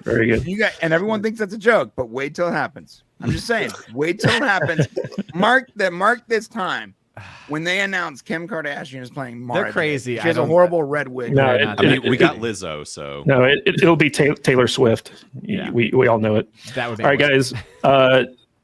Very good. And everyone thinks that's a joke, but wait till it happens. I'm just saying, wait till it happens. Mark this time when they announce Kim Kardashian is playing Mara. They're crazy. She has a horrible red wig. No, I mean, we got Lizzo, so no, it'll be Taylor Swift. Yeah. We all know it. That would be all right, guys.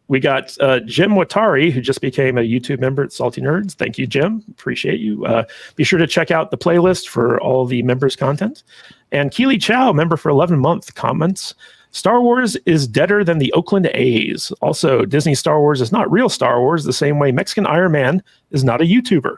We got Jim Watari, who just became a YouTube member at Salty Nerds. Thank you, Jim. Appreciate you. Be sure to check out the playlist for all the members' content. And Keely Chow, member for 11-month, comments, Star Wars is deader than the Oakland A's. Also, Disney Star Wars is not real Star Wars, the same way Mexican Iron Man is not a YouTuber.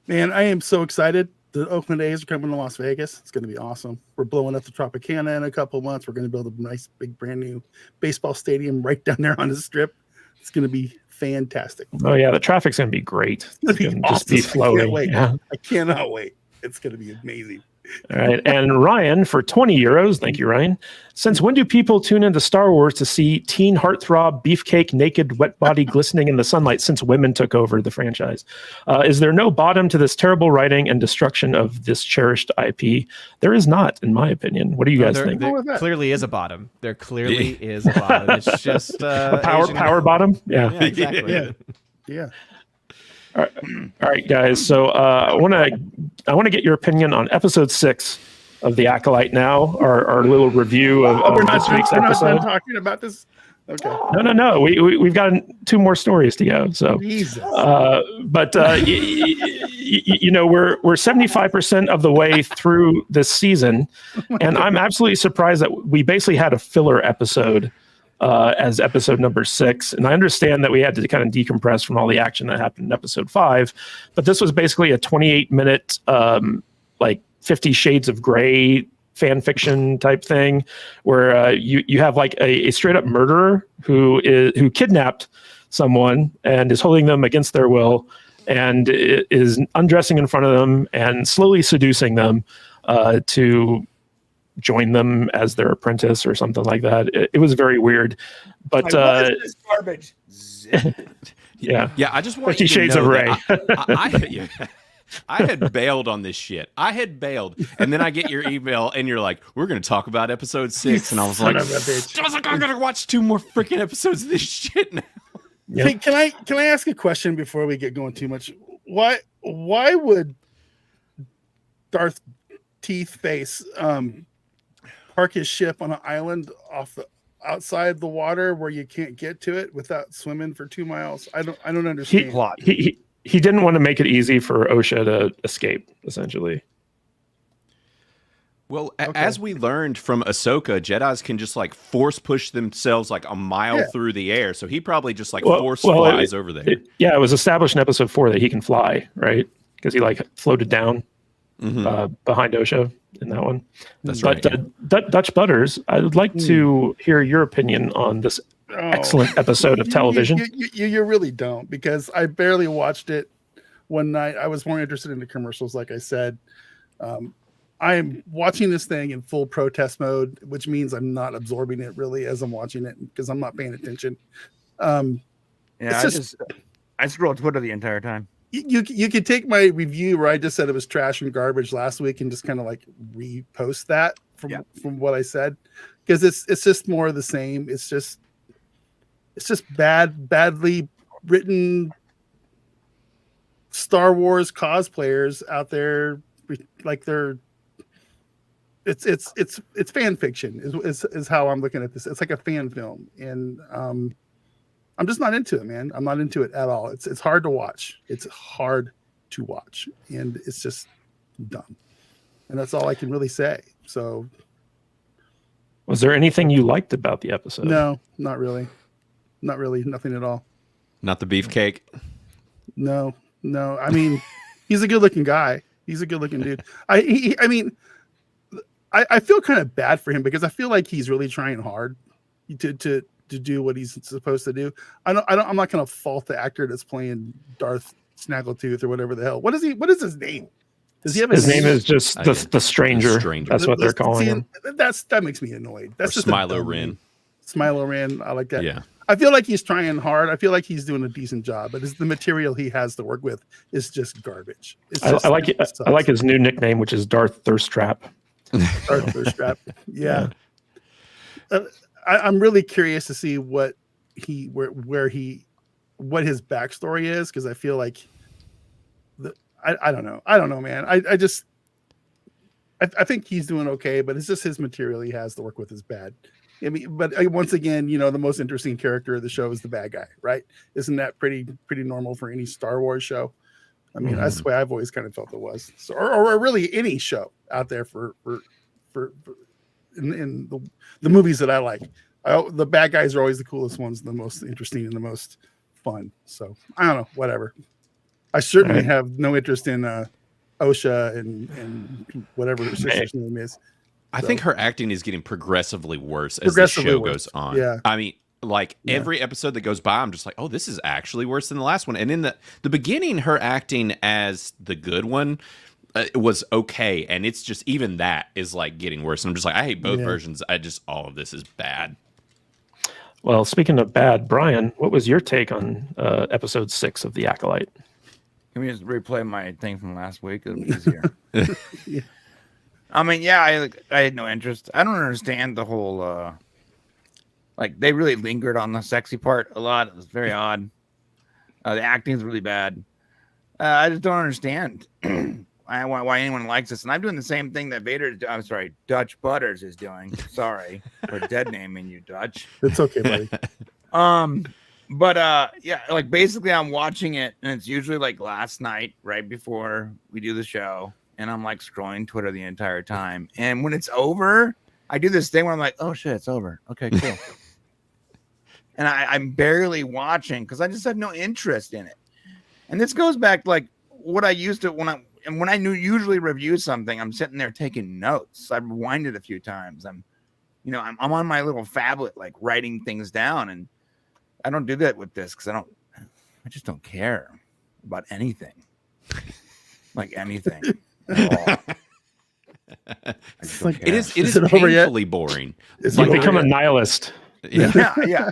Man, I am so excited. The Oakland A's are coming to Las Vegas. It's going to be awesome. We're blowing up the Tropicana in a couple of months. We're going to build a nice, big, brand new baseball stadium right down there on the strip. It's going to be fantastic. Oh, yeah. The traffic's going to be great. It's going to be awesome. Just be flowing. I cannot wait. It's going to be amazing. All right. And Ryan for 20 euros. Thank you, Ryan. Since when do people tune into Star Wars to see teen heartthrob, beefcake, naked, wet body glistening in the sunlight since women took over the franchise? Is there no bottom to this terrible writing and destruction of this cherished IP? There is not, in my opinion. What do you guys think? There clearly is a bottom. There clearly is a bottom. It's just a power bottom? Yeah. Exactly. Yeah. All right, guys. So I want to get your opinion on episode 6 of The Acolyte now. Our little review of this week's episode. We're not done talking about this. Okay. No. We've got 2 more stories to go. So, Jesus. but you know, we're 75% of the way through this season, and I'm absolutely surprised that we basically had a filler episode as episode number 6. And I understand that we had to kind of decompress from all the action that happened in episode 5, but this was basically a 28-minute, like 50 Shades of Grey fan fiction type thing, where you have like a straight up murderer who kidnapped someone and is holding them against their will and is undressing in front of them and slowly seducing them to join them as their apprentice or something like that. It was very weird, but what is this garbage? yeah. I just want 50 you to Shades know of Rey. I had bailed on this shit. I had bailed, and then I get your email, and you're like, "We're going to talk about episode 6," and I was like, "I'm going to watch 2 more freaking episodes of this shit now." Hey, can I ask a question before we get going too much? Why would Darth Teeth Face park his ship on an island outside the water where you can't get to it without swimming for 2 miles? I don't understand. He didn't want to make it easy for Osha to escape, essentially. Well, as we learned from Ahsoka, Jedis can just like force push themselves like a mile through the air. So he probably just like flies over there. It was established in episode 4 that he can fly, right? Because he like floated down behind Osha in that one. That's but, right. Dutch Butters, I would like to hear your opinion on this excellent episode of television. You really don't, because I barely watched it one night. I was more interested in the commercials, like I said. I am watching this thing in full protest mode, which means I'm not absorbing it really as I'm watching it because I'm not paying attention. I scrolled Twitter the entire time. You could take my review where I just said it was trash and garbage last week and just kind of like repost that from what I said, because it's just more of the same. It's just badly written Star Wars cosplayers out there, like it's fan fiction is how I'm looking at this. It's like a fan film, and I'm just not into it, man. I'm not into it at all. It's hard to watch. It's hard to watch, and it's just dumb. And that's all I can really say. So, was there anything you liked about the episode? No, not really. Not really. Nothing at all. Not the beefcake. No. I mean, he's a good-looking guy. He's a good-looking dude. I feel kind of bad for him because I feel like he's really trying hard to do what he's supposed to do. I'm not going to fault the actor that's playing Darth Snaggletooth or whatever the hell. What is his name? Does he have his name? Is just the stranger. That's what they're calling him. That makes me annoyed. That's just Smilo Ren. Smilo Ren. I like that. Yeah. I feel like he's trying hard. I feel like he's doing a decent job, but the material he has to work with is just garbage. I like it. I like his new nickname, which is Darth Thirst Trap. Darth Thirst Trap. Yeah. I'm really curious to see what his backstory is, because I feel like I don't know, man. I think he's doing okay, but it's just his material he has to work with is bad. I mean, but once again, the most interesting character of the show is the bad guy, right? Isn't that pretty normal for any Star Wars show? I mean, that's the way I've always kind of felt it was. So, or really any show out there for in the movies that I like. The bad guys are always the coolest ones, the most interesting and the most fun. So I don't know, whatever. I certainly have no interest in Osha and whatever her sister's name is. I think her acting is getting progressively worse as the show goes on. Yeah. I mean, every episode that goes by, I'm just like, oh, this is actually worse than the last one. And in the beginning, her acting as the good one, was okay, and it's just even that is like getting worse. And I'm just like, I hate both versions. All of this is bad. Well, speaking of bad, Brian, what was your take on episode 6 of The Acolyte? Can we just replay my thing from last week? It'll be easier. I mean, I had no interest. I don't understand the whole like they really lingered on the sexy part a lot. It was very odd. The acting is really bad. I just don't understand why anyone likes this. And I'm doing the same thing that Dutch Butters is doing. Sorry for dead naming you, Dutch. It's okay, buddy. But like basically I'm watching it, and it's usually like last night, right before we do the show, and I'm like scrolling Twitter the entire time. And when it's over, I do this thing where I'm like, oh shit, it's over. Okay, cool. And I'm barely watching because I just have no interest in it. And this goes back to like what I used to when I usually review something, I'm sitting there taking notes. I've rewinded a few times. I'm on my little phablet, like writing things down, and I don't do that with this because I just don't care about anything, like anything at all. It is painfully boring. It's like become a nihilist. Yeah.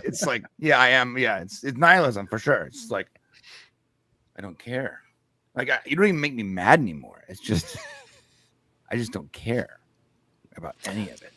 It's like, I am. Yeah, it's nihilism for sure. It's like, I don't care. Like, you don't even make me mad anymore. It's just, I just don't care about any of it.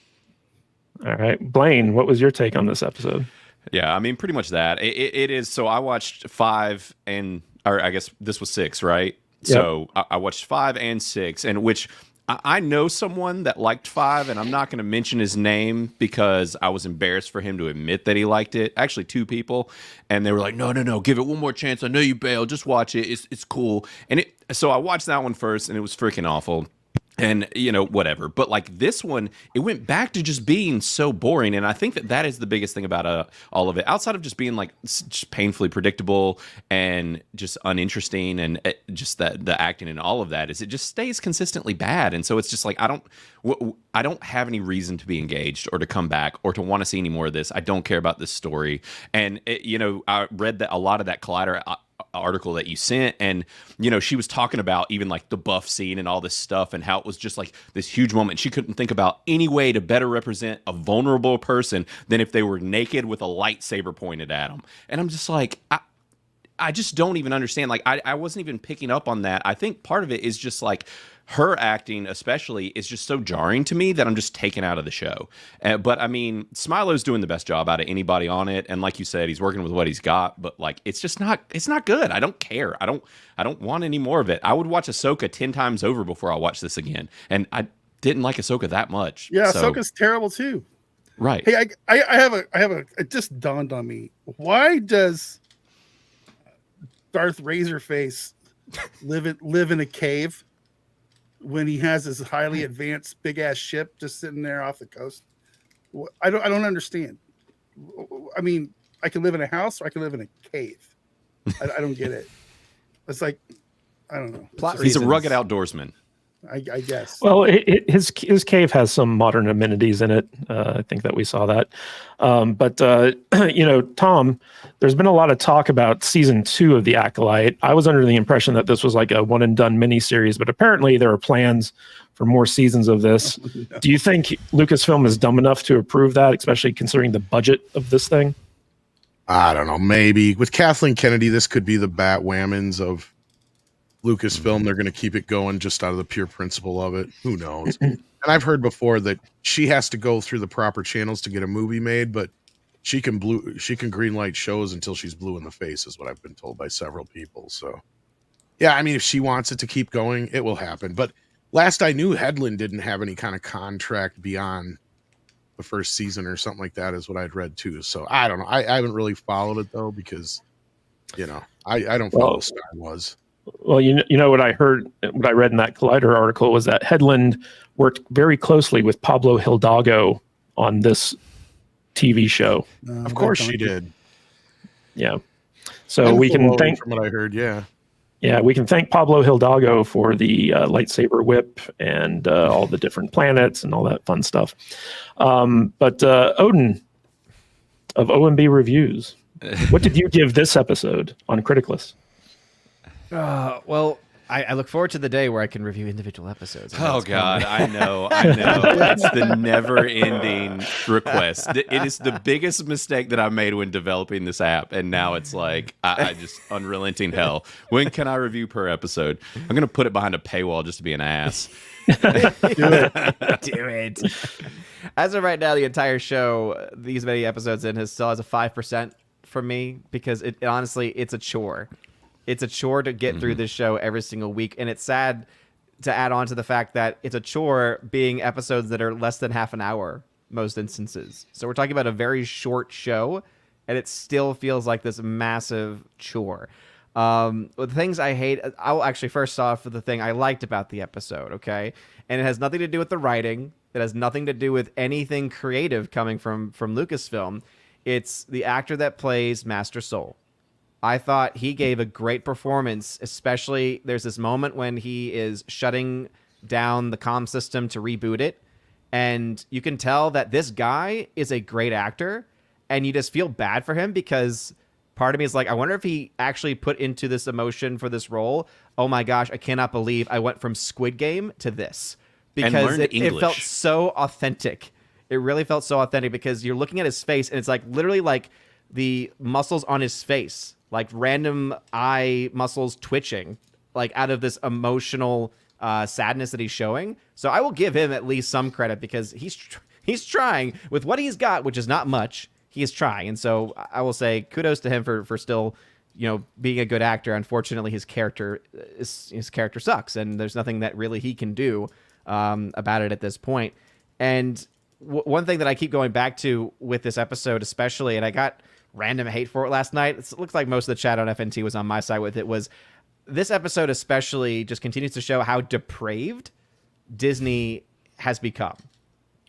All right, Blaine, what was your take on this episode? Yeah, I mean, pretty much that. It is. So I watched 5 or I guess this was 6, right? Yep. So I watched 5 and 6, and which I know someone that liked 5, and I'm not going to mention his name because I was embarrassed for him to admit that he liked it. Actually, 2 people, and they were like, "No, give it one more chance. I know you bailed. Just watch it. It's cool." And so I watched that one first, and it was freaking awful. And, whatever. But like this one, it went back to just being so boring. And I think that is the biggest thing about all of it. Outside of just being like just painfully predictable and just uninteresting, and just the acting and all of that, is it just stays consistently bad. And so it's just like, I don't have any reason to be engaged or to come back or to want to see any more of this. I don't care about this story. And, I read that a lot of that Collider article that you sent, and she was talking about even like the buff scene and all this stuff, and how it was just like this huge moment. She couldn't think about any way to better represent a vulnerable person than if they were naked with a lightsaber pointed at them. And I'm just like, I just don't even understand. Like, I wasn't even picking up on that. I think part of it is just like her acting especially is just so jarring to me that I'm just taken out of the show. But I mean, Smilo's doing the best job out of anybody on it, and like you said, he's working with what he's got. But like, it's not good. I don't care. I don't want any more of it. I would watch Ahsoka 10 times over before I watch this again, and I didn't like Ahsoka that much. Yeah, so. Ahsoka's terrible too. Right. Hey, I have a. It just dawned on me. Why does Darth Razorface live in a cave when he has his highly advanced big ass ship just sitting there off the coast? I don't understand. I mean, I can live in a house or I can live in a cave. I don't get it. It's like, I don't know. He's a rugged outdoorsman. I guess. Well, his cave has some modern amenities in it. I think that we saw that. But Tom, there's been a lot of talk about season 2 of The Acolyte. I was under the impression that this was like a one and done miniseries, but apparently there are plans for more seasons of this. No. Do you think Lucasfilm is dumb enough to approve that, especially considering the budget of this thing? I don't know. Maybe with Kathleen Kennedy, this could be the bat whammons of Lucasfilm. They're going to keep it going just out of the pure principle of it. Who knows? And I've heard before that she has to go through the proper channels to get a movie made, but she can green light shows until she's blue in the face, is what I've been told by several people. So yeah, I mean, if she wants it to keep going, it will happen. But last I knew, Headland didn't have any kind of contract beyond the first season or something like that, is what I'd read too. So I don't know. I haven't really followed it though, because I don't follow Star Wars. Well, what I heard, what I read in that Collider article was that Headland worked very closely with Pablo Hidalgo on this TV show. Of course she did. Yeah. So we can thank, from what I heard, yeah, we can thank Pablo Hidalgo for the lightsaber whip and all the different planets and all that fun stuff. But Odin of OMB Reviews, what did you give this episode on Criticless? Well, I look forward to the day where I can review individual episodes. Oh God, I know. It's the never-ending request. It is the biggest mistake that I made when developing this app, and now it's like I just unrelenting hell. When can I review per episode? I'm gonna put it behind a paywall just to be an ass. Do it. As of right now, the entire show, these many episodes in, still has a 5% from me because it honestly, it's a chore. It's a chore to get through this show every single week, and it's sad to add on to the fact that it's a chore being episodes that are less than half an hour most instances. So we're talking about a very short show, and it still feels like this massive chore. The things I hate, I'll actually first off the thing I liked about the episode, okay? And it has nothing to do with the writing. It has nothing to do with anything creative coming from Lucasfilm. It's the actor that plays Master Soul. I thought he gave a great performance, especially there's this moment when he is shutting down the comm system to reboot it. And you can tell that this guy is a great actor, and you just feel bad for him because part of me is like, I wonder if he actually put into this emotion for this role. Oh my gosh, I cannot believe I went from Squid Game to this because it felt so authentic. It really felt so authentic because you're looking at his face and it's like literally like the muscles on his face, like random eye muscles twitching, like out of this emotional sadness that he's showing. So I will give him at least some credit because he's trying with what he's got, which is not much. He is trying, and so I will say kudos to him for still, being a good actor. Unfortunately, his character sucks, and there's nothing that really he can do about it at this point. And one thing that I keep going back to with this episode, especially, and I got random hate for it last night. It looks like most of the chat on FNT was on my side with it. Was this episode especially just continues to show how depraved Disney has become.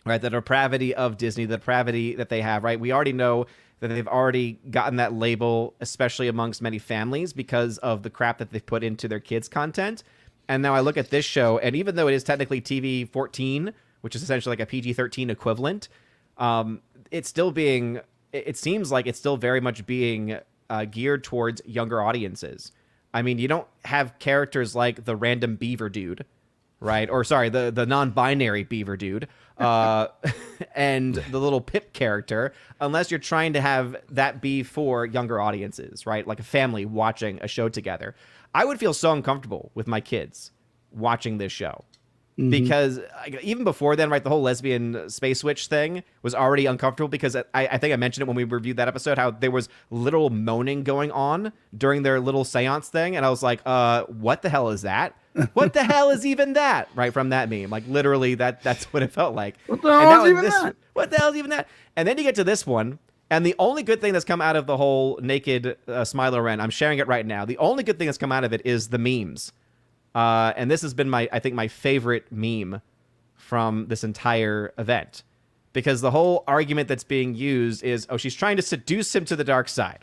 Right, the depravity of Disney, the depravity that they have, right? We already know that they've already gotten that label, especially amongst many families, because of the crap that they've put into their kids' content. And now I look at this show, and even though it is technically TV 14, which is essentially like a PG-13 equivalent, it's still being, it seems like it's still very much being geared towards younger audiences. I mean, you don't have characters like the random beaver dude, right? Or sorry, the non-binary beaver dude, and the little Pip character, unless you're trying to have that be for younger audiences, right? Like a family watching a show together. I would feel so uncomfortable with my kids watching this show. Because even before then, right, the whole lesbian space witch thing was already uncomfortable because I think I mentioned it when we reviewed that episode, how there was literal moaning going on during their little seance thing. And I was like, what the hell is that? What the hell is even that? Right, from that meme. Like, literally, that's what it felt like. What the hell is even that? What the hell is even that? And then you get to this one, and the only good thing that's come out of the whole naked Smilo Ren, I'm sharing it right now, the only good thing that's come out of it is the memes. And this has been I think my favorite meme from this entire event, because the whole argument that's being used is, oh, she's trying to seduce him to the dark side.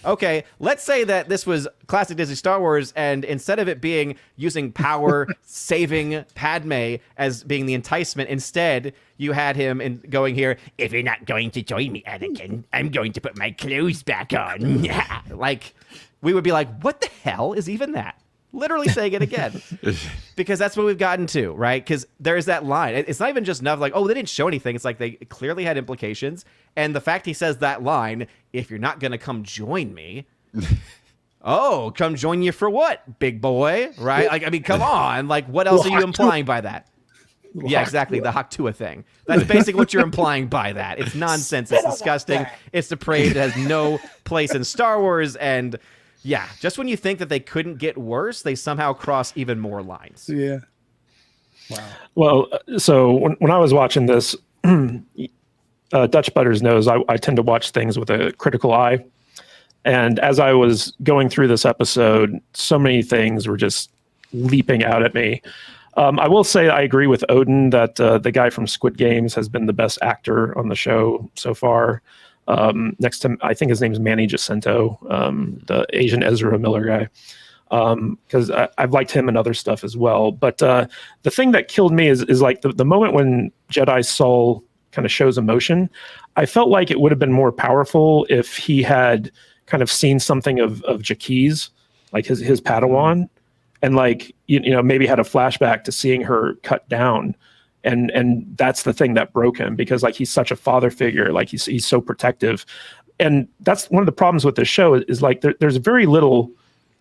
Okay, let's say that this was classic Disney Star Wars, and instead of it being using power, saving Padme as being the enticement, instead you had him going here, if you're not going to join me, Anakin, I'm going to put my clothes back on. Like, we would be like, what the hell is even that? Literally saying it again, because that's what we've gotten to, right? Because there's that line. It's not even just enough like, oh, they didn't show anything. It's like they clearly had implications. And the fact he says that line, if you're not going to come join me, oh, come join you for what, big boy? Right? Like, I mean, come on. Like, what else are you implying by that? Yeah, exactly. The Haktua thing. That's basically what you're implying by that. It's nonsense. It's disgusting. It's depraved. It has no place in Star Wars. And yeah, just when you think that they couldn't get worse, they somehow cross even more lines. Yeah. Wow. Well, so when I was watching this, Dutch Butters knows I tend to watch things with a critical eye. And as I was going through this episode, so many things were just leaping out at me. I will say I agree with Odin that the guy from Squid Games has been the best actor on the show so far. Next to, I think his name's Manny Jacinto, the Asian Ezra Miller guy, because I've liked him and other stuff as well. But the thing that killed me is like the moment when Jedi Soul kind of shows emotion. I felt like it would have been more powerful if he had kind of seen something of Jaquiz, like his Padawan, and like maybe had a flashback to seeing her cut down, and that's the thing that broke him, because like he's such a father figure, like he's so protective, and that's one of the problems with this show is like there's very little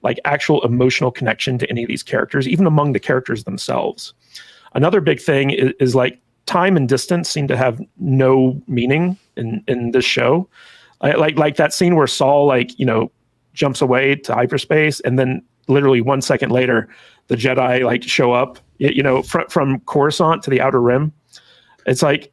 like actual emotional connection to any of these characters, even among the characters themselves. Another big thing is like time and distance seem to have no meaning in this show. Like that scene where Saul like jumps away to hyperspace, and then literally 1 second later the Jedi like show up from Coruscant to the Outer Rim. It's like,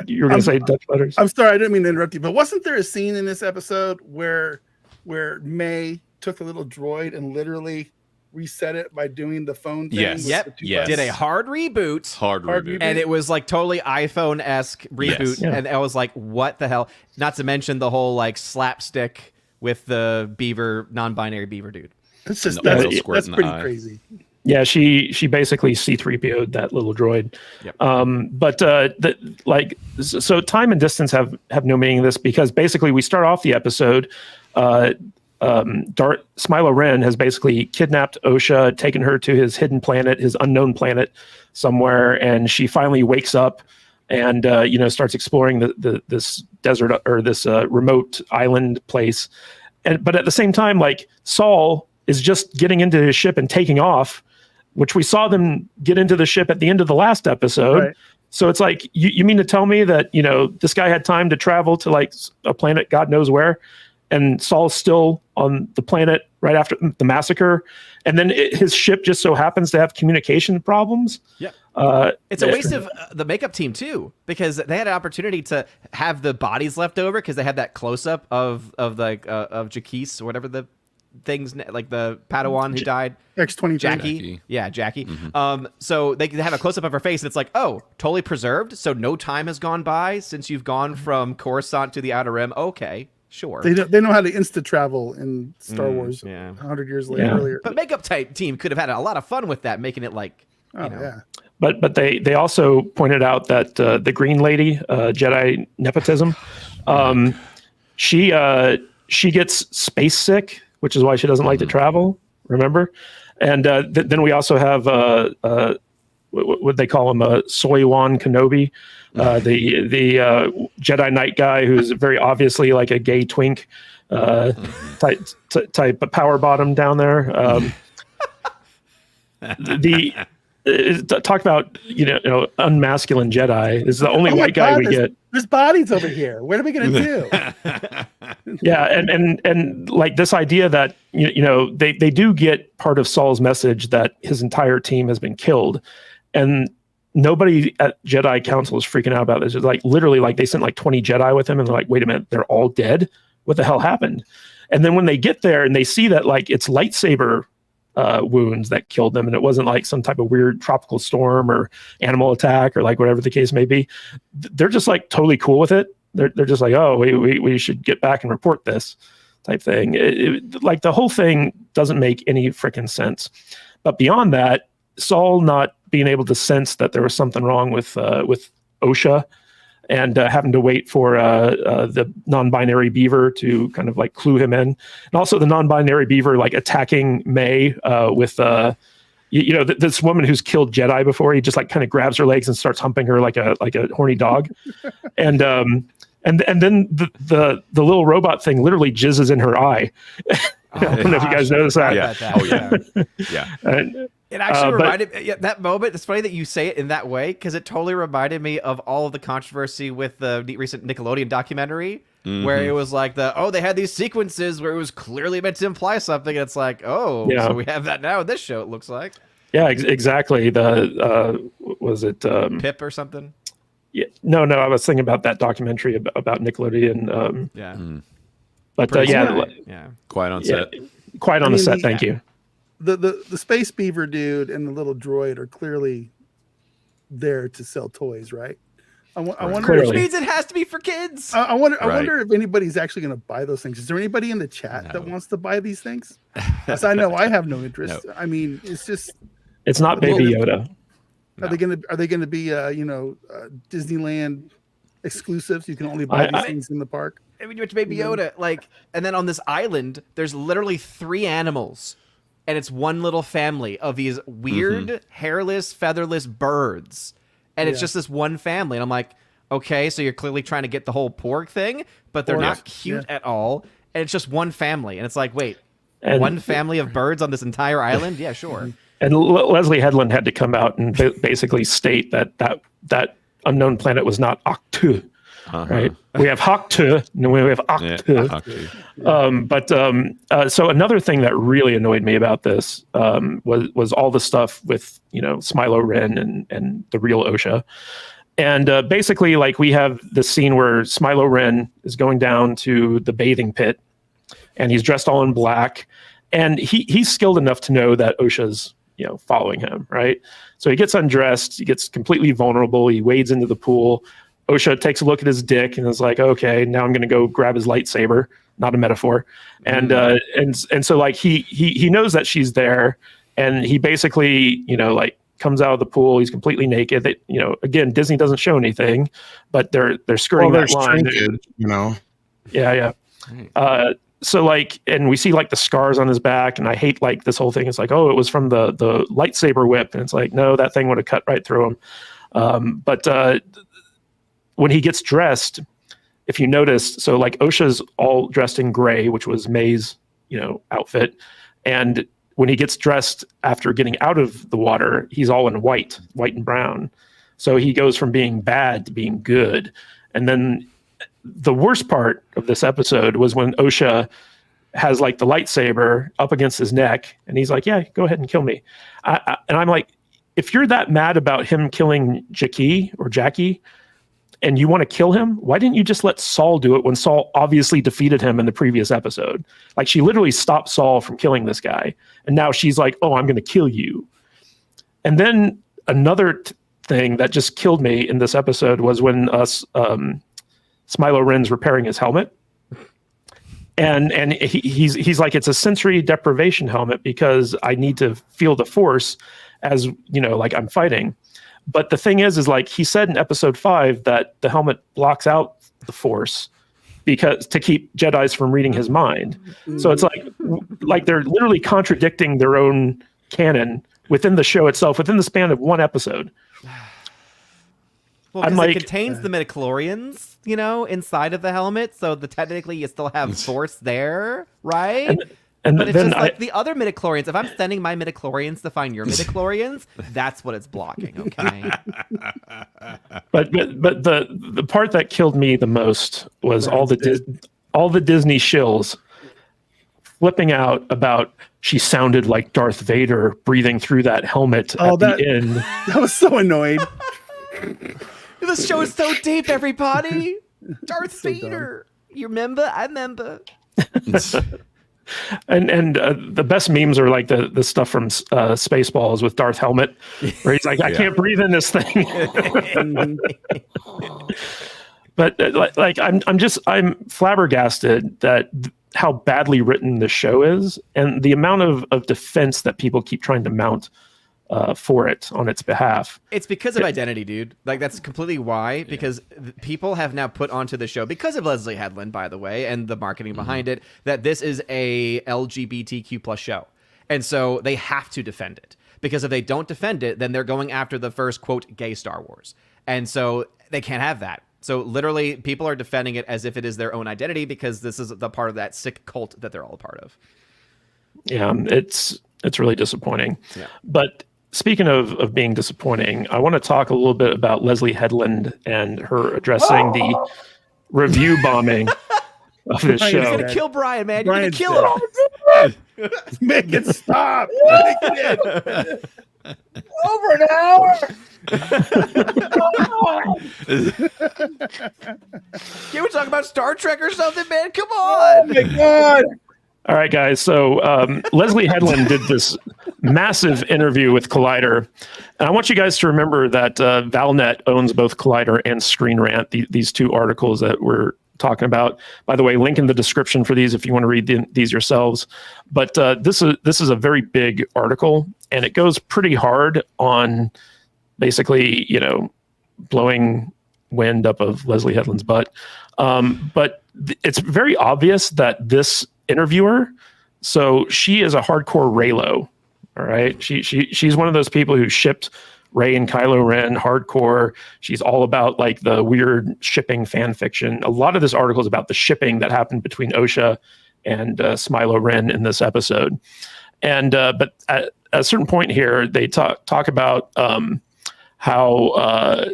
you were gonna say Dutch letters? I'm sorry, I didn't mean to interrupt you, but wasn't there a scene in this episode where May took a little droid and literally reset it by doing the phone thing? Yes. Yep. Yes. Did a hard reboot. Hard reboot. And it was like totally iPhone-esque reboot. Yes. Yeah. And I was like, what the hell? Not to mention the whole like slapstick with the beaver, non-binary beaver dude. It's just No, that's squirt in the pretty eye. crazy. Yeah, she basically C-3PO'd that little droid. Yep. So time and distance have no meaning in this, because basically we start off the episode. Smilo Ren has basically kidnapped Osha, taken her to his hidden planet, his unknown planet somewhere, and she finally wakes up and starts exploring this desert or this remote island place. But at the same time, like Saul is just getting into his ship and taking off, which we saw them get into the ship at the end of the last episode. Right. So it's like, you mean to tell me that this guy had time to travel to like a planet God knows where, and Saul's still on the planet right after the massacre, and then his ship just so happens to have communication problems. Yeah. It's a waste of the makeup team too, because they had an opportunity to have the bodies left over, because they had that close up of Jaquise or whatever the things, like the Padawan who died. X-23. Jackie. Yeah, Jackie. Mm-hmm. So they have a close up of her face, and it's like, oh, totally preserved. So no time has gone by since you've gone from Coruscant to the Outer Rim. Okay, sure. They know how to insta travel in Star Wars. yeah. 100 years Yeah. earlier. But makeup team could have had a lot of fun with that, making it like, Yeah. But they also pointed out that the Green Lady, Jedi nepotism, she gets space sick, which is why she doesn't like to travel. Remember, and then we also have what they call him, Soy-Wan Kenobi, the Jedi Knight guy who's very obviously like a gay twink type power bottom down there. Talk about unmasculine Jedi is the only Oh my white guy God, we get. There's bodies over here. What are we gonna do? Yeah, and like this idea that they do get part of Saul's message that his entire team has been killed, and nobody at Jedi Council is freaking out about this. It's like literally like they sent like 20 Jedi with him, and they're like, wait a minute, they're all dead? What the hell happened? And then when they get there and they see that like it's lightsaber wounds that killed them, and it wasn't like some type of weird tropical storm or animal attack or like whatever the case may be, they're just like totally cool with it. They're just like, oh, we should get back and report this type thing. Like the whole thing doesn't make any freaking sense. But beyond that, Saul not being able to sense that there was something wrong with Osha, and having to wait for the non-binary beaver to kind of like clue him in, and also the non-binary beaver like attacking May with this woman who's killed Jedi before. He just like kind of grabs her legs and starts humping her like a horny dog, and then the little robot thing literally jizzes in her eye. I don't know if you guys noticed that. Yeah. That. Oh yeah. Yeah. And, It actually but- reminded that moment. It's funny that you say it in that way, because it totally reminded me of all of the controversy with the recent Nickelodeon documentary, where it was like they had these sequences where it was clearly meant to imply something. And it's like, so we have that now in this show. It looks like yeah, exactly. Was it Pip or something? Yeah, no. I was thinking about that documentary about Nickelodeon. Yeah, But Pretty yeah, smart. Yeah. Quiet on yeah, set. quiet on the set. Thank you. The space beaver dude and the little droid are clearly there to sell toys, right? I wonder. Clearly. Which means it has to be for kids. I wonder. I Right. wonder if anybody's actually going to buy those things. Is there anybody in the chat that No. wants to buy these things? As I know, I have no interest. No. I mean, it's just. It's not Baby Well, Yoda. Are they going to be Disneyland exclusives? You can only buy these things in the park. I mean, which Baby Yoda, like, and then on this island, there's literally 3 animals and it's one little family of these weird hairless, featherless birds, and it's just this one family. And I'm like, okay, so you're clearly trying to get the whole porg thing, but they're not cute at all, and it's just one family. And it's like, wait, one family of birds on this entire island? Yeah, sure. And Leslye Headland had to come out and basically state that unknown planet was not Octu. Right, we have Hoktu, and we have Octu. So another thing that really annoyed me about this was all the stuff with Smilo Ren and the real OSHA, and basically like we have this scene where Smilo Ren is going down to the bathing pit, and he's dressed all in black, and he's skilled enough to know that OSHA's following him, right? So he gets undressed, he gets completely vulnerable, he wades into the pool. OSHA takes a look at his dick and is like, okay, now I'm going to go grab his lightsaber, not a metaphor. And so like he knows that she's there, and he basically, like comes out of the pool. He's completely naked. They, again, Disney doesn't show anything, but they're skirting that line. Yeah. So like, and we see like the scars on his back, and I hate like this whole thing. It's like, oh, it was from the lightsaber whip. And it's like, no, that thing would have cut right through him. But when he gets dressed, if you notice, so like OSHA's all dressed in gray, which was May's, outfit. And when he gets dressed after getting out of the water, he's all in white and brown. So he goes from being bad to being good. And then the worst part of this episode was when OSHA has like the lightsaber up against his neck, and he's like, yeah, go ahead and kill me. And I'm like, if you're that mad about him killing Jackie, and you want to kill him, why didn't you just let Saul do it when Saul obviously defeated him in the previous episode? Like, she literally stopped Saul from killing this guy. And now she's like, oh, I'm going to kill you. And then another thing that just killed me in this episode was when Smilo Ren's repairing his helmet. And he's like, it's a sensory deprivation helmet because I need to feel the force as, like I'm fighting. But the thing is like he said in episode 5 that the helmet blocks out the force because to keep Jedis from reading his mind. So it's like they're literally contradicting their own canon within the show itself, within the span of one episode. Well, because it contains the midichlorians, inside of the helmet. So technically you still have force there, right? But it's just like the other midichlorians. If I'm sending my midichlorians to find your midichlorians, that's what it's blocking, okay? But the part that killed me the most was all the Disney shills flipping out about she sounded like Darth Vader breathing through that helmet at the end. That was so annoying. This show is so deep, everybody. Darth Vader. You remember? I remember. And the best memes are like the stuff from Spaceballs with Darth Helmet, where he's like, I can't breathe in this thing. But like I'm flabbergasted that how badly written the show is, and the amount of defense that people keep trying to mount for it on its behalf. It's because of identity, dude. Like, that's completely why, because people have now put onto the show, because of Leslye Headland, by the way, and the marketing behind it, that this is a LGBTQ plus show. And so they have to defend it, because if they don't defend it, then they're going after the first, quote, gay Star Wars. And so they can't have that. So literally people are defending it as if it is their own identity, because this is the part of that sick cult that they're all a part of. Yeah, it's really disappointing. Yeah. But speaking of being disappointing, I want to talk a little bit about Leslye Headland and her addressing the review bombing of this show. You're going to kill Brian, man. You're going to kill him. Make it stop. Make it over an hour. Can we talk about Star Trek or something, man? Come on. Oh, my God. All right, guys. So Leslye Headland did this massive interview with Collider. And I want you guys to remember that Valnet owns both Collider and Screen Rant, these two articles that we're talking about. By the way, link in the description for these if you want to read these yourselves. But this is a very big article, and it goes pretty hard on basically, blowing wind up of Leslye Headland's butt. But it's very obvious that this interviewer So she is a hardcore Reylo. All right. She's one of those people who shipped Rey and Kylo Ren hardcore. She's all about like the weird shipping fan fiction. A lot of this article is about the shipping that happened between Osha and Smilo Ren in this episode. And but at a certain point here, they talk about how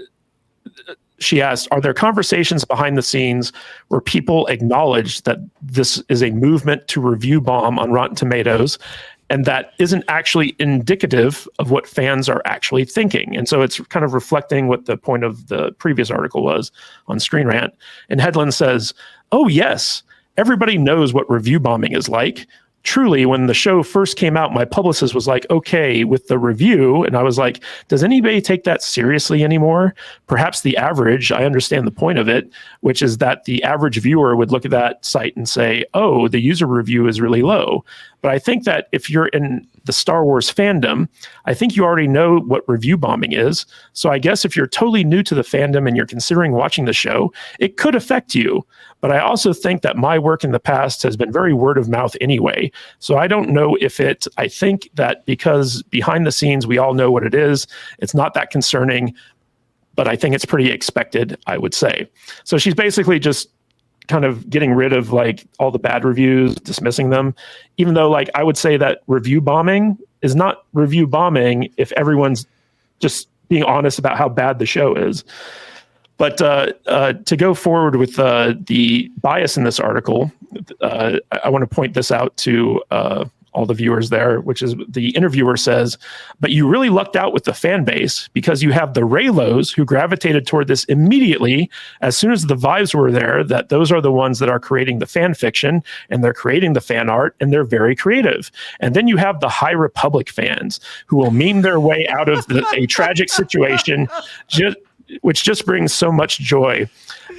she asked, are there conversations behind the scenes where people acknowledge that this is a movement to review bomb on Rotten Tomatoes, and that isn't actually indicative of what fans are actually thinking? And so it's kind of reflecting what the point of the previous article was on Screen Rant. And Headland says, oh, yes, everybody knows what review bombing is like. Truly, when the show first came out, my publicist was like, okay, with the review. And I was like, does anybody take that seriously anymore? Perhaps the average, I understand the point of it, which is that the average viewer would look at that site and say, oh, the user review is really low. But I think that if you're in the Star Wars fandom, I think you already know what review bombing is. So I guess if you're totally new to the fandom and you're considering watching the show, it could affect you. But I also think that my work in the past has been very word of mouth anyway. So I don't know if I think that because behind the scenes, we all know what it is, it's not that concerning, but I think it's pretty expected, I would say. So she's basically just kind of getting rid of like all the bad reviews, dismissing them, even though like I would say that review bombing is not review bombing if everyone's just being honest about how bad the show is. But to go forward with the bias in this article, I want to point this out to all the viewers there, which is the interviewer says, but you really lucked out with the fan base because you have the Reylos who gravitated toward this immediately as soon as the vibes were there, that those are the ones that are creating the fan fiction and they're creating the fan art and they're very creative. And then you have the High Republic fans who will meme their way out of a tragic situation, which just brings so much joy.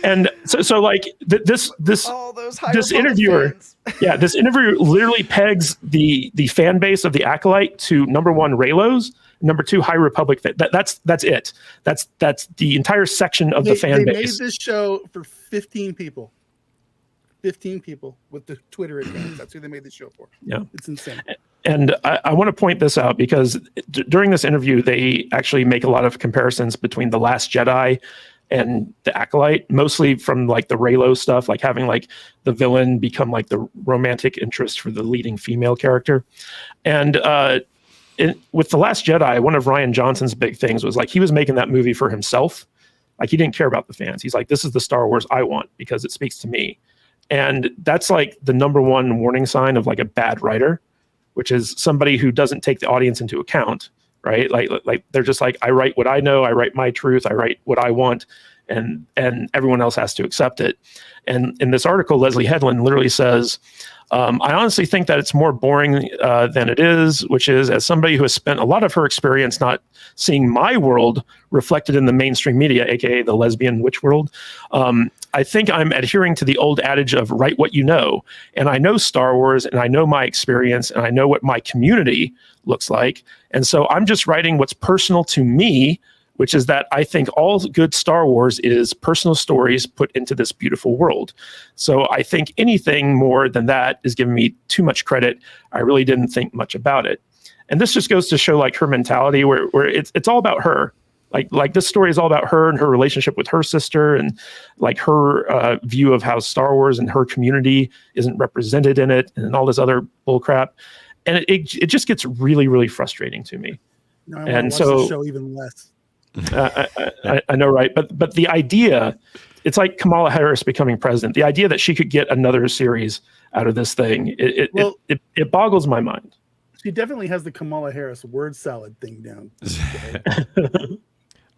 And so like this interviewer, this interviewer literally pegs the fan base of the Acolyte to number one Reylos, number two High Republic. That's it. That's the entire section of the fan base. They made this show for 15 people. 15 people with the Twitter account. That's who they made this show for. Yeah, it's insane. And I want to point this out because during this interview, they actually make a lot of comparisons between The Last Jedi and the Acolyte, mostly from like the Reylo stuff, like having like the villain become like the romantic interest for the leading female character. And with The Last Jedi, one of Rian Johnson's big things was like he was making that movie for himself. Like he didn't care about the fans. He's like, this is the Star Wars I want because it speaks to me. And that's like the number one warning sign of like a bad writer, which is somebody who doesn't take the audience into account. Right? Like they're just like, I write what I know, I write my truth, I write what I want, and everyone else has to accept it. And in this article, Leslye Headland literally says, I honestly think that it's more boring than it is, which is, as somebody who has spent a lot of her experience not seeing my world reflected in the mainstream media, aka the lesbian witch world, I think I'm adhering to the old adage of write what you know. And I know Star Wars, and I know my experience, and I know what my community looks like. And so I'm just writing what's personal to me, which is that I think all good Star Wars is personal stories put into this beautiful world. So I think anything more than that is giving me too much credit. I really didn't think much about it. And this just goes to show like her mentality where it's all about her. Like this story is all about her and her relationship with her sister and like her view of how Star Wars and her community isn't represented in it and all this other bullcrap. And it just gets really, really frustrating to me. No, I want to watch the show even less. I know, right? But the idea, it's like Kamala Harris becoming president. The idea that she could get another series out of this thing, it boggles my mind. She definitely has the Kamala Harris word salad thing down.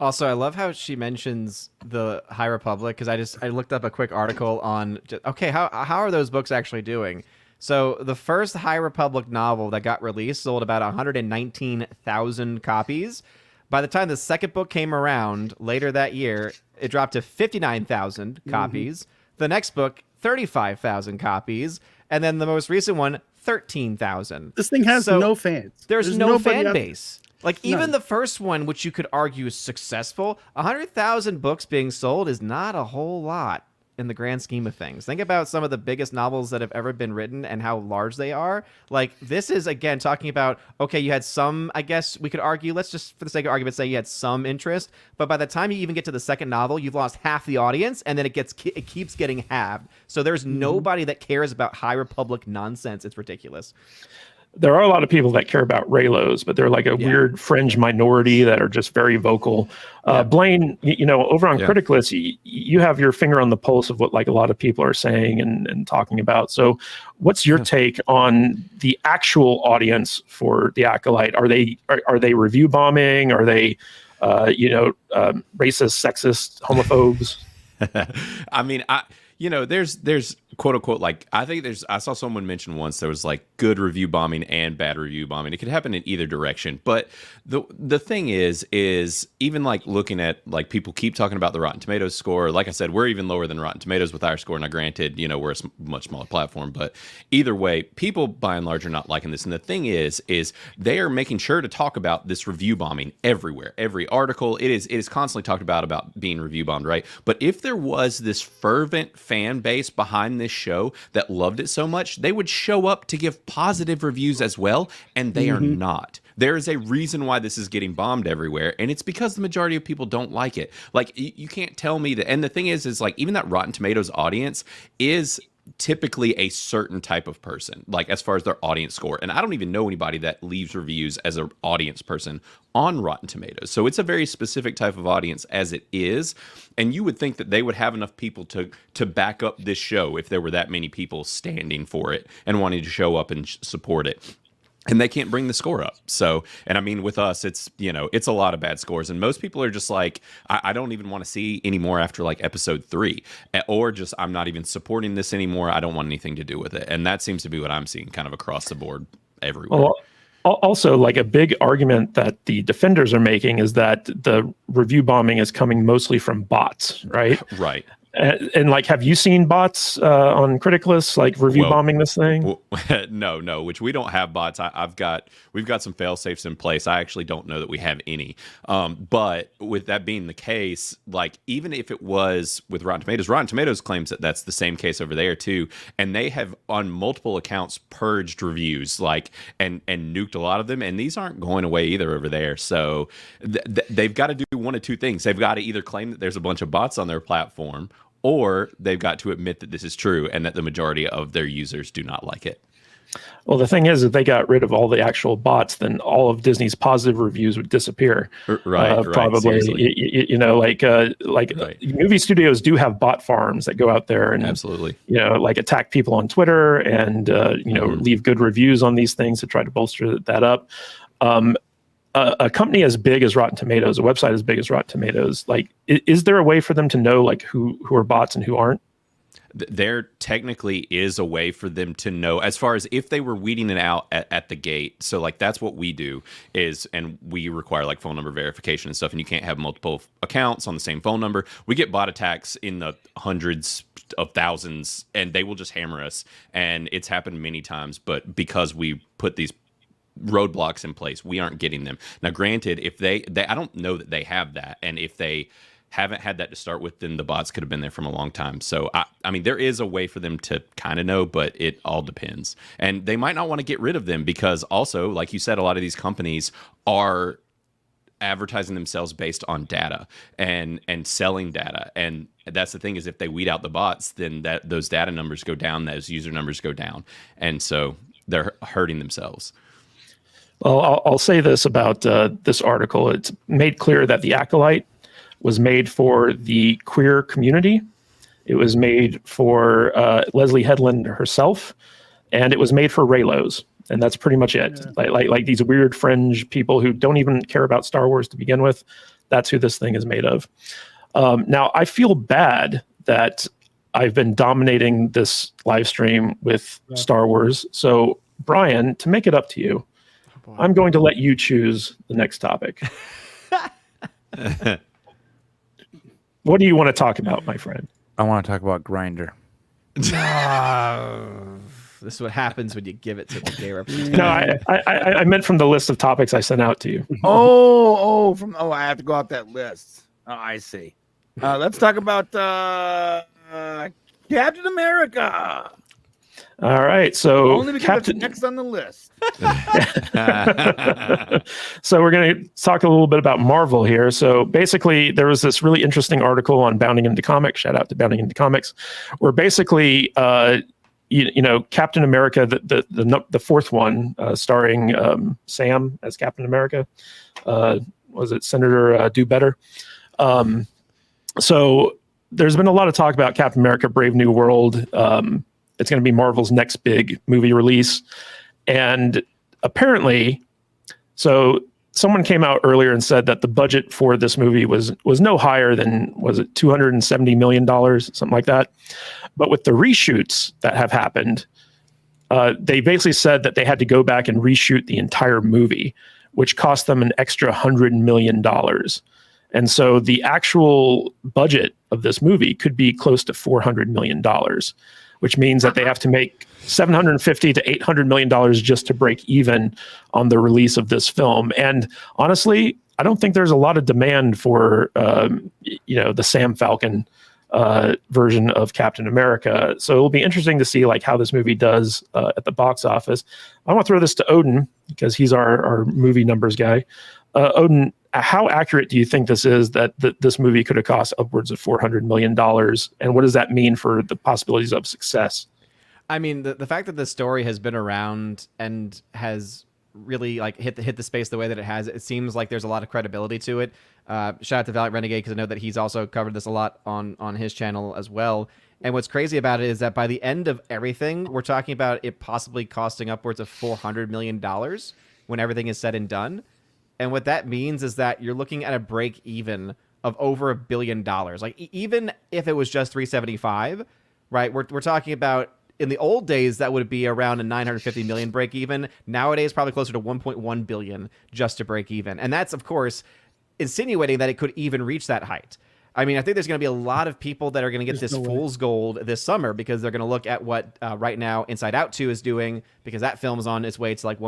Also, I love how she mentions the High Republic because I looked up a quick article on how are those books actually doing? So the first High Republic novel that got released sold about 119,000 copies. By the time the second book came around later that year, it dropped to 59,000 copies. The next book, 35,000 copies. And then the most recent one, 13,000. This thing has no fans. There's no fan base. Like even the first one, which you could argue is successful, 100,000 books being sold is not a whole lot. in the grand scheme of things. Think about some of the biggest novels that have ever been written and how large they are. Like, this is, again, talking about, okay, you had some, I guess we could argue, let's just, for the sake of argument, say you had some interest, but by the time you even get to the second novel, you've lost half the audience, and then it keeps getting halved. So there's nobody that cares about High Republic nonsense. It's ridiculous. There are a lot of people that care about Reylos, but they're like a weird fringe minority that are just very vocal. Blaine, over on Criticless, you have your finger on the pulse of what like a lot of people are saying and talking about. So what's your take on the actual audience for the Acolyte? Are they review bombing? Are they, racist, sexist, homophobes? I mean, there's quote unquote, like, I saw someone mention once there was like good review bombing and bad review bombing. It could happen in either direction. But the thing is even like looking at, like, people keep talking about the Rotten Tomatoes score. Like I said, we're even lower than Rotten Tomatoes with our score. Now, granted, we're a much smaller platform, but either way, people by and large are not liking this. And the thing is they are making sure to talk about this review bombing everywhere. Every article, it is constantly talked about being review bombed, right? But if there was this fervent fan base behind this show that loved it so much, they would show up to give positive reviews as well, and they are not. There is a reason why this is getting bombed everywhere, and it's because the majority of people don't like it. Like, you can't tell me that. And the thing is like, even that Rotten Tomatoes audience is typically a certain type of person, like as far as their audience score. And I don't even know anybody that leaves reviews as an audience person on Rotten Tomatoes. So it's a very specific type of audience as it is. And you would think that they would have enough people to back up this show if there were that many people standing for it and wanting to show up and support it. And they can't bring the score up. So, and I mean, with us, it's, it's a lot of bad scores. And most people are just like, I don't even want to see anymore after like episode 3, or just, I'm not even supporting this anymore. I don't want anything to do with it. And that seems to be what I'm seeing kind of across the board everywhere. Well, also, like, a big argument that the defenders are making is that the review bombing is coming mostly from bots, right? Right. And like, have you seen bots on Criticless, like review bombing this thing? No, which we don't have bots. We've got some fail safes in place. I actually don't know that we have any. But with that being the case, like, even if it was with Rotten Tomatoes claims that that's the same case over there too. And they have on multiple accounts purged reviews, like, and nuked a lot of them. And these aren't going away either over there. So they've got to do one of two things. They've got to either claim that there's a bunch of bots on their platform, or they've got to admit that this is true and that the majority of their users do not like it. Well, the thing is, if they got rid of all the actual bots, then all of Disney's positive reviews would disappear. Right, probably. Right. Movie studios do have bot farms that go out there and absolutely, like, attack people on Twitter and leave good reviews on these things to try to bolster that up. A company as big as Rotten Tomatoes, a website as big as Rotten Tomatoes, like, is there a way for them to know, like, who are bots and who aren't? There technically is a way for them to know, as far as if they were weeding it out at the gate. So, like, that's what we do and we require, like, phone number verification and stuff, and you can't have multiple accounts on the same phone number. We get bot attacks in the hundreds of thousands, and they will just hammer us. And it's happened many times, but because we put these roadblocks in place, we aren't getting them. Now, granted, if they I don't know that they have that, and if they haven't had that to start with, then the bots could have been there from a long time. So I mean, there is a way for them to kind of know, but it all depends. And they might not want to get rid of them because also, like you said, a lot of these companies are advertising themselves based on data and selling data. And that's the thing, is if they weed out the bots, then those data numbers go down, those user numbers go down. And so they're hurting themselves. Well, I'll say this about this article. It's made clear that the Acolyte was made for the queer community. It was made for Leslye Headland herself, and it was made for Reylos. And that's pretty much it. Yeah. Like these weird fringe people who don't even care about Star Wars to begin with. That's who this thing is made of. Now, I feel bad that I've been dominating this live stream with Star Wars. So, Brian, to make it up to you, I'm going to let you choose the next topic. What do you want to talk about, my friend? I want to talk about Grindr. This is what happens when you give it to the gay representative. No, I meant from the list of topics I sent out to you. I have to go off that list. Oh, I see. Let's talk about Captain America. All right, so Only because it's next on the list. So we're going to talk a little bit about Marvel here. So basically, there was this really interesting article on Bounding into Comics. Shout out to Bounding into Comics, where basically, Captain America, the fourth one, starring Sam as Captain America, was it Senator Do Better? So there's been a lot of talk about Captain America: Brave New World. It's going to be Marvel's next big movie release, and apparently, so someone came out earlier and said that the budget for this movie was no higher than, was it $270 million, something like that. But with the reshoots that have happened, they basically said that they had to go back and reshoot the entire movie, which cost them an extra $100 million. And so the actual budget of this movie could be close to $400 million, which means that they have to make $750 to $800 million just to break even on the release of this film. And honestly, I don't think there's a lot of demand for, the Sam Falcon version of Captain America. So it'll be interesting to see like how this movie does at the box office. I want to throw this to Odin because he's our movie numbers guy. Odin, how accurate do you think this is that this movie could have cost upwards of $400 million? And what does that mean for the possibilities of success? I mean, the fact that the story has been around and has really like hit the space the way that it has, it seems like there's a lot of credibility to it. Shout out to Valiant Renegade because I know that he's also covered this a lot on his channel as well. And what's crazy about it is that by the end of everything, we're talking about it possibly costing upwards of $400 million when everything is said and done. And what that means is that you're looking at a break even of over $1 billion. Like even if it was just 375, right? We're talking about in the old days that would be around a 950 million break even. Nowadays, probably closer to 1.1 billion just to break even. And that's of course insinuating that it could even reach that height. I mean, I think there's going to be a lot of people that are going to get this fool's gold this summer because they're going to look at what right now Inside Out 2 is doing, because that film is on its way to like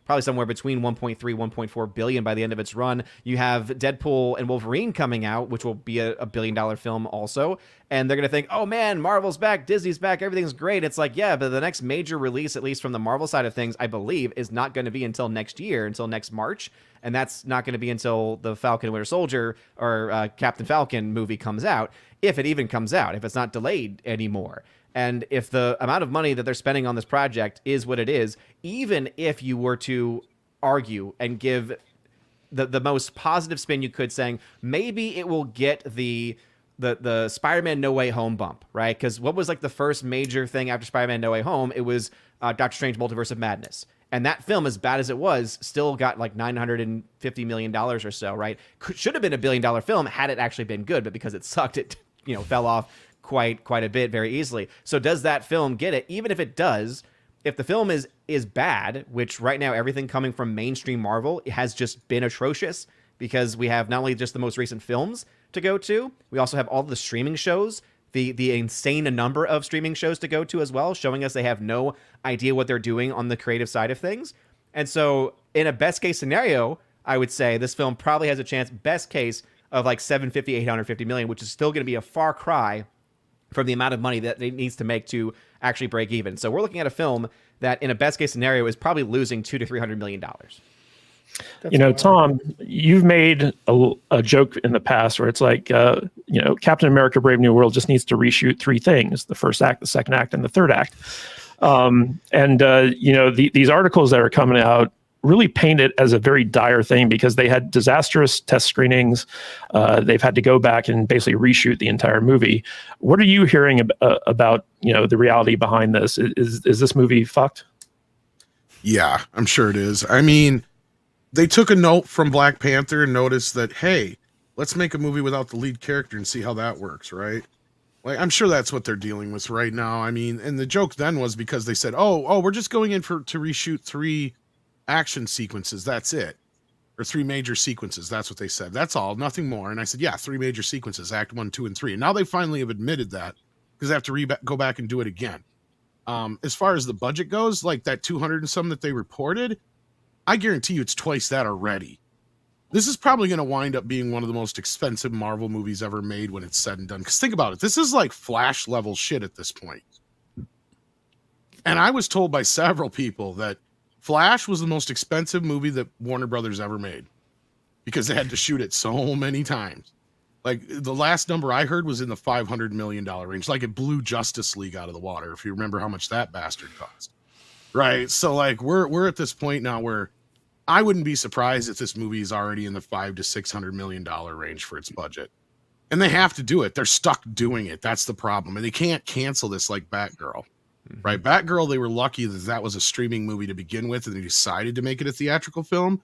probably somewhere between 1.3, 1.4 billion by the end of its run. You have Deadpool and Wolverine coming out, which will be a $1 billion film also. And they're going to think, oh man, Marvel's back, Disney's back, everything's great. It's like, yeah, but the next major release, at least from the Marvel side of things, I believe, is not going to be until next year, until next March. And that's not going to be until the Falcon and Winter Soldier or Captain Falcon movie comes out, if it even comes out, if it's not delayed anymore. And if the amount of money that they're spending on this project is what it is, even if you were to argue and give the most positive spin you could, saying maybe it will get the Spider-Man No Way Home bump, right? Because what was like the first major thing after Spider-Man No Way Home? It was Doctor Strange Multiverse of Madness. And that film, as bad as it was, still got like $950 million or so, right? Should have been $1 billion film had it actually been good, but because it sucked, it fell off quite a bit very easily. So does that film get it? Even if it does, if the film is bad, which right now everything coming from mainstream Marvel has just been atrocious, because we have not only just the most recent films to go to, we also have all the streaming shows, the insane number of streaming shows to go to as well, showing us they have no idea what they're doing on the creative side of things. And so in a best case scenario, I would say this film probably has a chance, best case, of like 750, 850 million, which is still going to be a far cry from the amount of money that it needs to make to actually break even. So we're looking at a film that in a best case scenario is probably losing $200 to $300 million. Tom, you've made a joke in the past where it's like, Captain America: Brave New World just needs to reshoot three things: the first act, the second act, and the third act. These articles that are coming out really paint it as a very dire thing because they had disastrous test screenings. They've had to go back and basically reshoot the entire movie. What are you hearing about the reality behind this? Is this movie fucked? Yeah, I'm sure it is. I mean, they took a note from Black Panther and noticed that, hey, let's make a movie without the lead character and see how that works, right? Like, I'm sure that's what they're dealing with right now. I mean, and the joke then was because they said, oh, we're just going in to reshoot 3 action sequences. That's it. Or 3 major sequences. That's what they said. That's all, nothing more. And I said, yeah, 3 major sequences, act 1, 2, and 3. And now they finally have admitted that because they have to go back and do it again. As far as the budget goes, like that 200 and some that they reported, I guarantee you it's twice that already. This is probably going to wind up being one of the most expensive Marvel movies ever made when it's said and done. Because think about it. This is like Flash level shit at this point. And I was told by several people that Flash was the most expensive movie that Warner Brothers ever made because they had to shoot it so many times. Like the last number I heard was in the $500 million range. Like it blew Justice League out of the water. If you remember how much that bastard cost. Right. So like we're at this point now where I wouldn't be surprised if this movie is already in the $500 to $600 million range for its budget. And they have to do it. They're stuck doing it. That's the problem. And they can't cancel this like Batgirl. Right? Batgirl, they were lucky that was a streaming movie to begin with, and they decided to make it a theatrical film.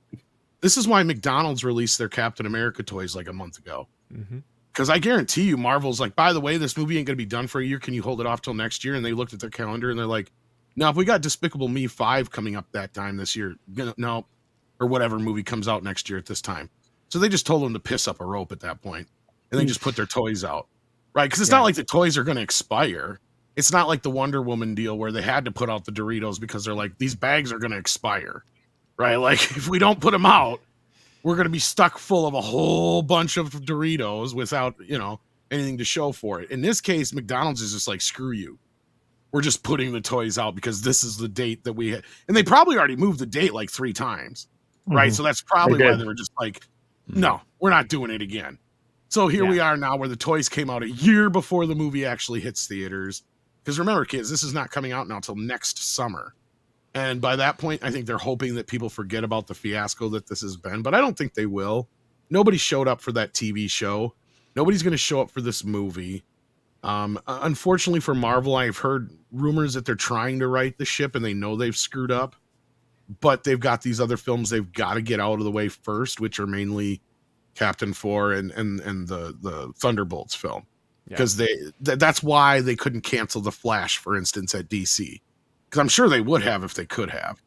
This is why McDonald's released their Captain America toys like a month ago. Because I guarantee you, Marvel's like, by the way, this movie ain't going to be done for a year. Can you hold it off till next year? And they looked at their calendar and they're like, no, if we got Despicable Me 5 coming up that time this year, no. Or whatever movie comes out next year at this time. So they just told them to piss up a rope at that point, and they just put their toys out, right? Because it's not like the toys are going to expire. It's not like the Wonder Woman deal where they had to put out the Doritos because they're like, these bags are going to expire, right? Like if we don't put them out, we're going to be stuck full of a whole bunch of Doritos without, anything to show for it. In this case, McDonald's is just like, screw you. We're just putting the toys out because this is the date that we had. And they probably already moved the date like 3 times. Right. So that's probably why they were just like, no, we're not doing it again. So here we are now where the toys came out a year before the movie actually hits theaters. Because remember, kids, this is not coming out now until next summer. And by that point, I think they're hoping that people forget about the fiasco that this has been. But I don't think they will. Nobody showed up for that TV show. Nobody's going to show up for this movie. Unfortunately for Marvel, I've heard rumors that they're trying to right the ship and they know they've screwed up. But they've got these other films they've got to get out of the way first, which are mainly Captain 4 and the Thunderbolts film. Because that's why they couldn't cancel The Flash, for instance, at DC. Because I'm sure they would have if they could have.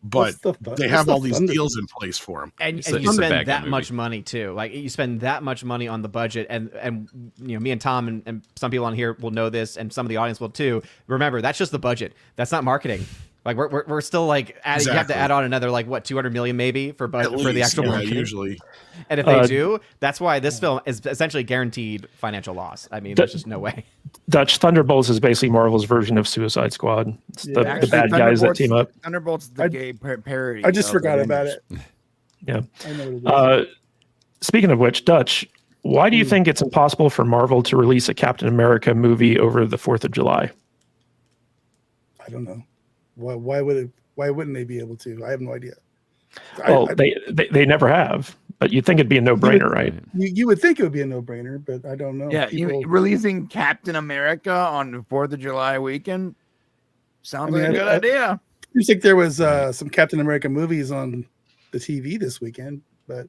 But they have all these deals in place for them. And you spend that much money, too. Like, you spend that much money on the budget. And me and Tom and some people on here will know this, and some of the audience will, too. Remember, that's just the budget. That's not marketing. Like we're still like you have to add on another like what 200 million maybe for the actual marketing. Usually. And if they do, that's why this film is essentially guaranteed financial loss. I mean, there's just no way. Dutch Thunderbolts is basically Marvel's version of Suicide Squad. It's the bad guys that team up. Thunderbolts is the gay parody. I just forgot about it. Yeah. I know what it is. Speaking of which, Dutch, why do you think it's impossible for Marvel to release a Captain America movie over the 4th of July? I don't know. Why wouldn't they be able to? I have no idea. Well, they never have, but you'd think it'd be a no-brainer, right? You would think it would be a no-brainer, but I don't know. Yeah, releasing Captain America on the 4th of July weekend sounds like a good idea. I think there was some Captain America movies on the TV this weekend, but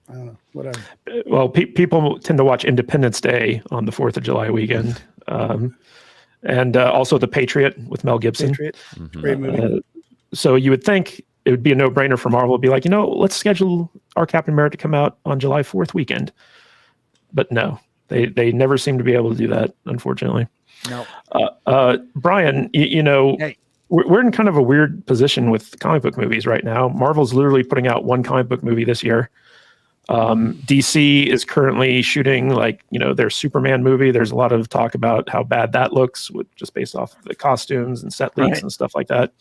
I don't know. Whatever. Well, people tend to watch Independence Day on the 4th of July weekend. And also The Patriot with Mel Gibson. Great movie. So you would think it would be a no-brainer for Marvel to be like, let's schedule our Captain America to come out on July 4th weekend. But no, they never seem to be able to do that, unfortunately. No. Brian, hey. We're in kind of a weird position with comic book movies right now. Marvel's literally putting out one comic book movie this year. DC is currently shooting their Superman movie. There's a lot of talk about how bad that looks just based off the costumes and set leaks and stuff like that.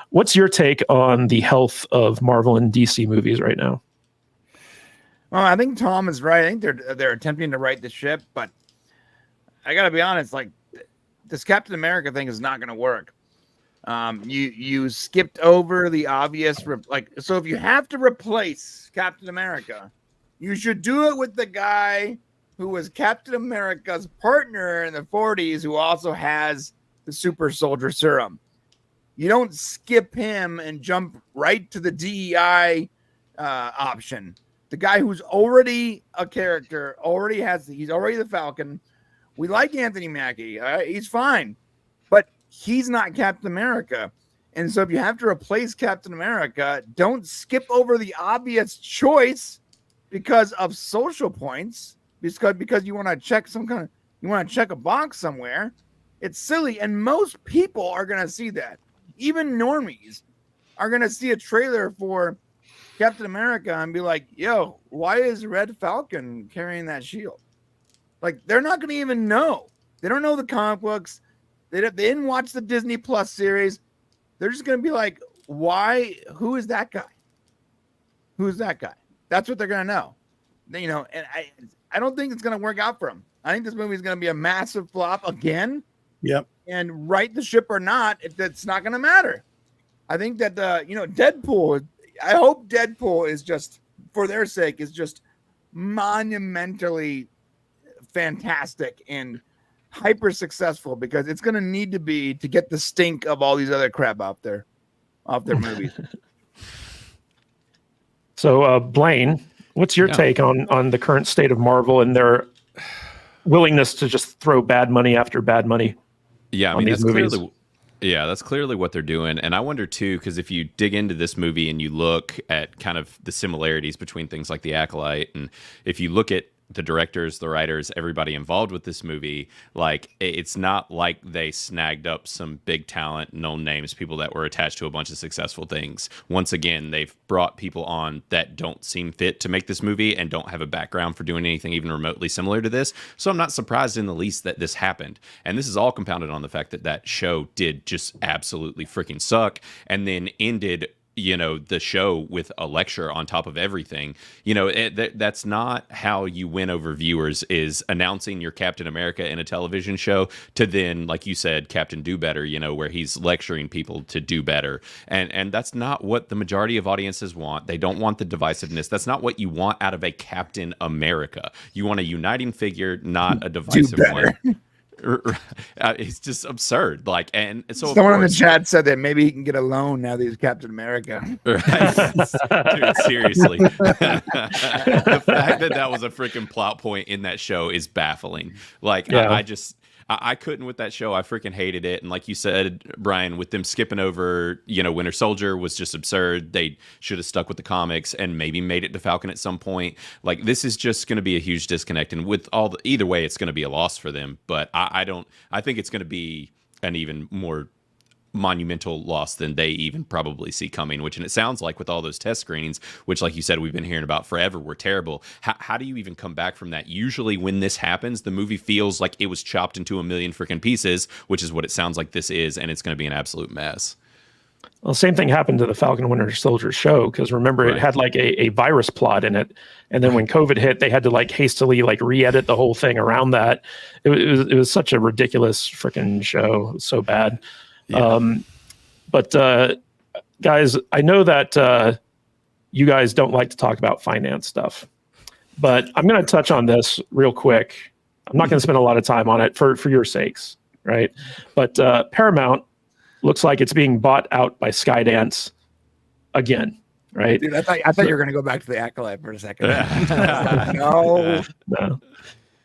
What's your take on the health of Marvel and DC movies right now? Well, I think Tom is right. I think they're attempting to right the ship, but I gotta be honest, like this Captain America thing is not gonna work. You skipped over the obvious, so if you have to replace Captain America, you should do it with the guy who was Captain America's partner in the 40s, who also has the super soldier serum. You don't skip him and jump right to the DEI option. The guy who's already a character, he's already the Falcon. We like Anthony Mackie. He's fine, but he's not Captain America. And so if you have to replace Captain America, don't skip over the obvious choice because of social points, because you want to check check a box somewhere. It's silly. And most people are going to see that. Even normies are going to see a trailer for Captain America and be like, yo, why is Red Falcon carrying that shield? Like, they're not going to even know. They don't know the comic books. They didn't watch the Disney Plus series. They're just going to be like, why? Who is that guy? Who's that guy? That's what they're going to know. You know, and I don't think it's going to work out for them. I think this movie is going to be a massive flop again. Yep. And right the ship or not, it's not going to matter. I think that, Deadpool, I hope Deadpool is just, for their sake, is just monumentally fantastic and hyper successful, because it's going to need to be to get the stink of all these other crap off their movies. So, Blaine, what's your take on the current state of Marvel and their willingness to just throw bad money after bad money? Yeah, I mean, that's clearly what they're doing. And I wonder too, because if you dig into this movie and you look at kind of the similarities between things like The Acolyte, and if you look at the directors, the writers, everybody involved with this movie, like, it's not like they snagged up some big talent, known names, people that were attached to a bunch of successful things. Once again, they've brought people on that don't seem fit to make this movie and don't have a background for doing anything even remotely similar to this. So I'm not surprised in the least that this happened. And this is all compounded on the fact that that show did just absolutely freaking suck, and then ended, you know, the show with a lecture on top of everything. You know, that's not how you win over viewers, is announcing your Captain America in a television show to then, like you said, Captain Do Better, you know, where he's lecturing people to do better. And that's not what the majority of audiences want. They don't want the divisiveness. That's not what you want out of a Captain America. You want a uniting figure, not a divisive one. It's just absurd. Like, and so someone in the chat said that maybe he can get a loan now that he's Captain America. Right? Dude, seriously. The fact that was a freaking plot point in that show is baffling. Like, yeah. I couldn't with that show. I freaking hated it. And like you said, Brian, with them skipping over, you know, Winter Soldier was just absurd. They should have stuck with the comics and maybe made it to Falcon at some point. Like, this is just going to be a huge disconnect. And with either way, it's going to be a loss for them. But I think it's going to be an even more monumental loss than they even probably see coming, which, and it sounds like with all those test screenings, which, like you said, we've been hearing about forever, were terrible. How do you even come back from that? Usually when this happens, the movie feels like it was chopped into a million freaking pieces, which is what it sounds like this is, and it's going to be an absolute mess. Well, same thing happened to the Falcon Winter Soldier show, because remember, it had like a virus plot in it, and then when COVID hit, they had to like hastily like re-edit the whole thing around that. It was such a ridiculous freaking show. It was so bad. Yeah. But guys, I know that you guys don't like to talk about finance stuff, but I'm going to touch on this real quick. I'm not going to spend a lot of time on it for your sakes, right? But Paramount looks like it's being bought out by Skydance again, right? Dude, I thought you were going to go back to The Acolyte for a second. No.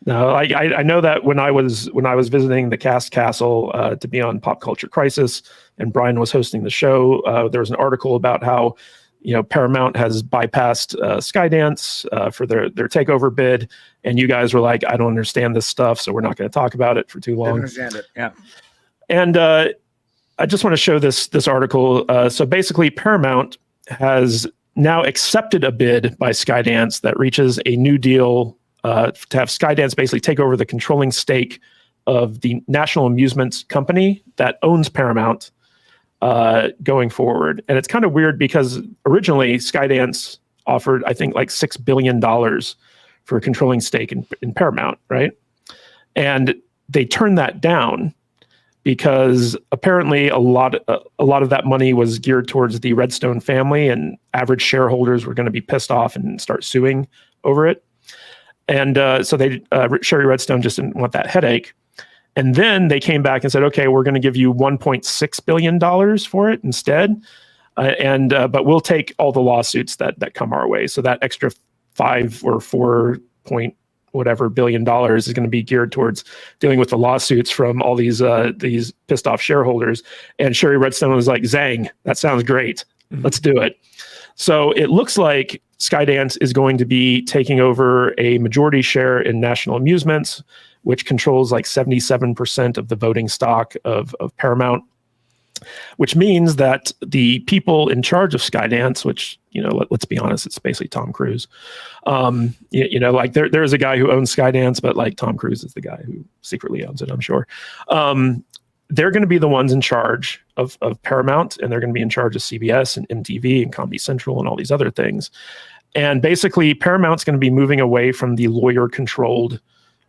No, I know that when I was visiting the Cast Castle to be on Pop Culture Crisis, and Brian was hosting the show, there was an article about how, you know, Paramount has bypassed Skydance for their takeover bid, and you guys were like, I don't understand this stuff, so we're not going to talk about it for too long. I understand it, yeah. And I just want to show this article. So basically, Paramount has now accepted a bid by Skydance that reaches a new deal to have Skydance basically take over the controlling stake of the National Amusements Company that owns Paramount going forward. And it's kind of weird because originally Skydance offered, I think, like $6 billion for a controlling stake in Paramount, right? And they turned that down because apparently a lot of that money was geared towards the Redstone family, and average shareholders were going to be pissed off and start suing over it. And so Sherry Redstone just didn't want that headache. And then they came back and said, okay, we're going to give you $1.6 billion for it instead. But we'll take all the lawsuits that come our way. So that extra 5 or 4 point whatever billion dollars is going to be geared towards dealing with the lawsuits from all these pissed off shareholders. And Sherry Redstone was like, Zang, that sounds great. Let's do it. So it looks like Skydance is going to be taking over a majority share in National Amusements, which controls like 77% of the voting stock of Paramount. which means that the people in charge of Skydance, which, let's be honest, it's basically Tom Cruise. Like there is a guy who owns Skydance, but like Tom Cruise is the guy who secretly owns it, I'm sure. They're going to be the ones in charge of Paramount, and they're going to be in charge of CBS and MTV and Comedy Central and all these other things. And basically, Paramount's going to be moving away from the lawyer-controlled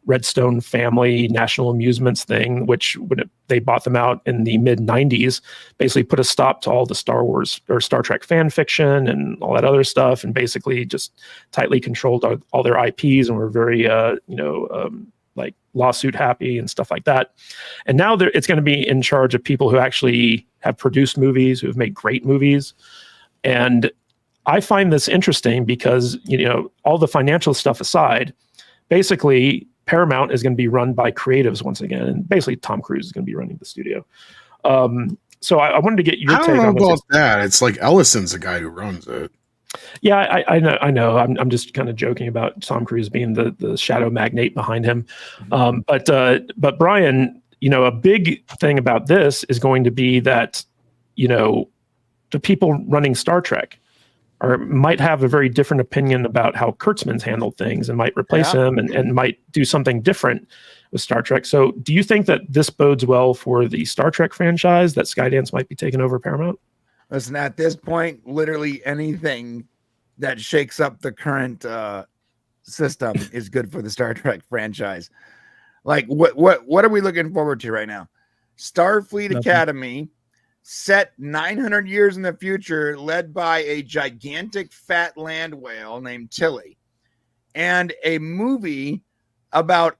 Redstone family national amusements thing, which when they bought them out in the mid-90s, basically put a stop to all the Star Wars or Star Trek fan fiction and all that other stuff, and basically just tightly controlled all their IPs, and were very, like lawsuit happy and stuff like that. And now it's going to be in charge of people who actually have produced movies, who have made great movies. And I find this interesting because, all the financial stuff aside, basically Paramount is going to be run by creatives once again. And basically Tom Cruise is going to be running the studio. So I wanted to get your take on about that. It's like Ellison's the guy who runs it. Yeah, I know. I'm just kind of joking about Tom Cruise being the shadow magnate behind him. But Brian, a big thing about this is going to be that, the people running Star Trek might have a very different opinion about how Kurtzman's handled things, and might replace him and might do something different with Star Trek. So do you think that this bodes well for the Star Trek franchise, that Skydance might be taking over Paramount? Listen, at this point, literally anything that shakes up the current system is good for the Star Trek franchise. Like, what are we looking forward to right now? Starfleet Academy, set 900 years in the future, led by a gigantic fat land whale named Tilly, and a movie about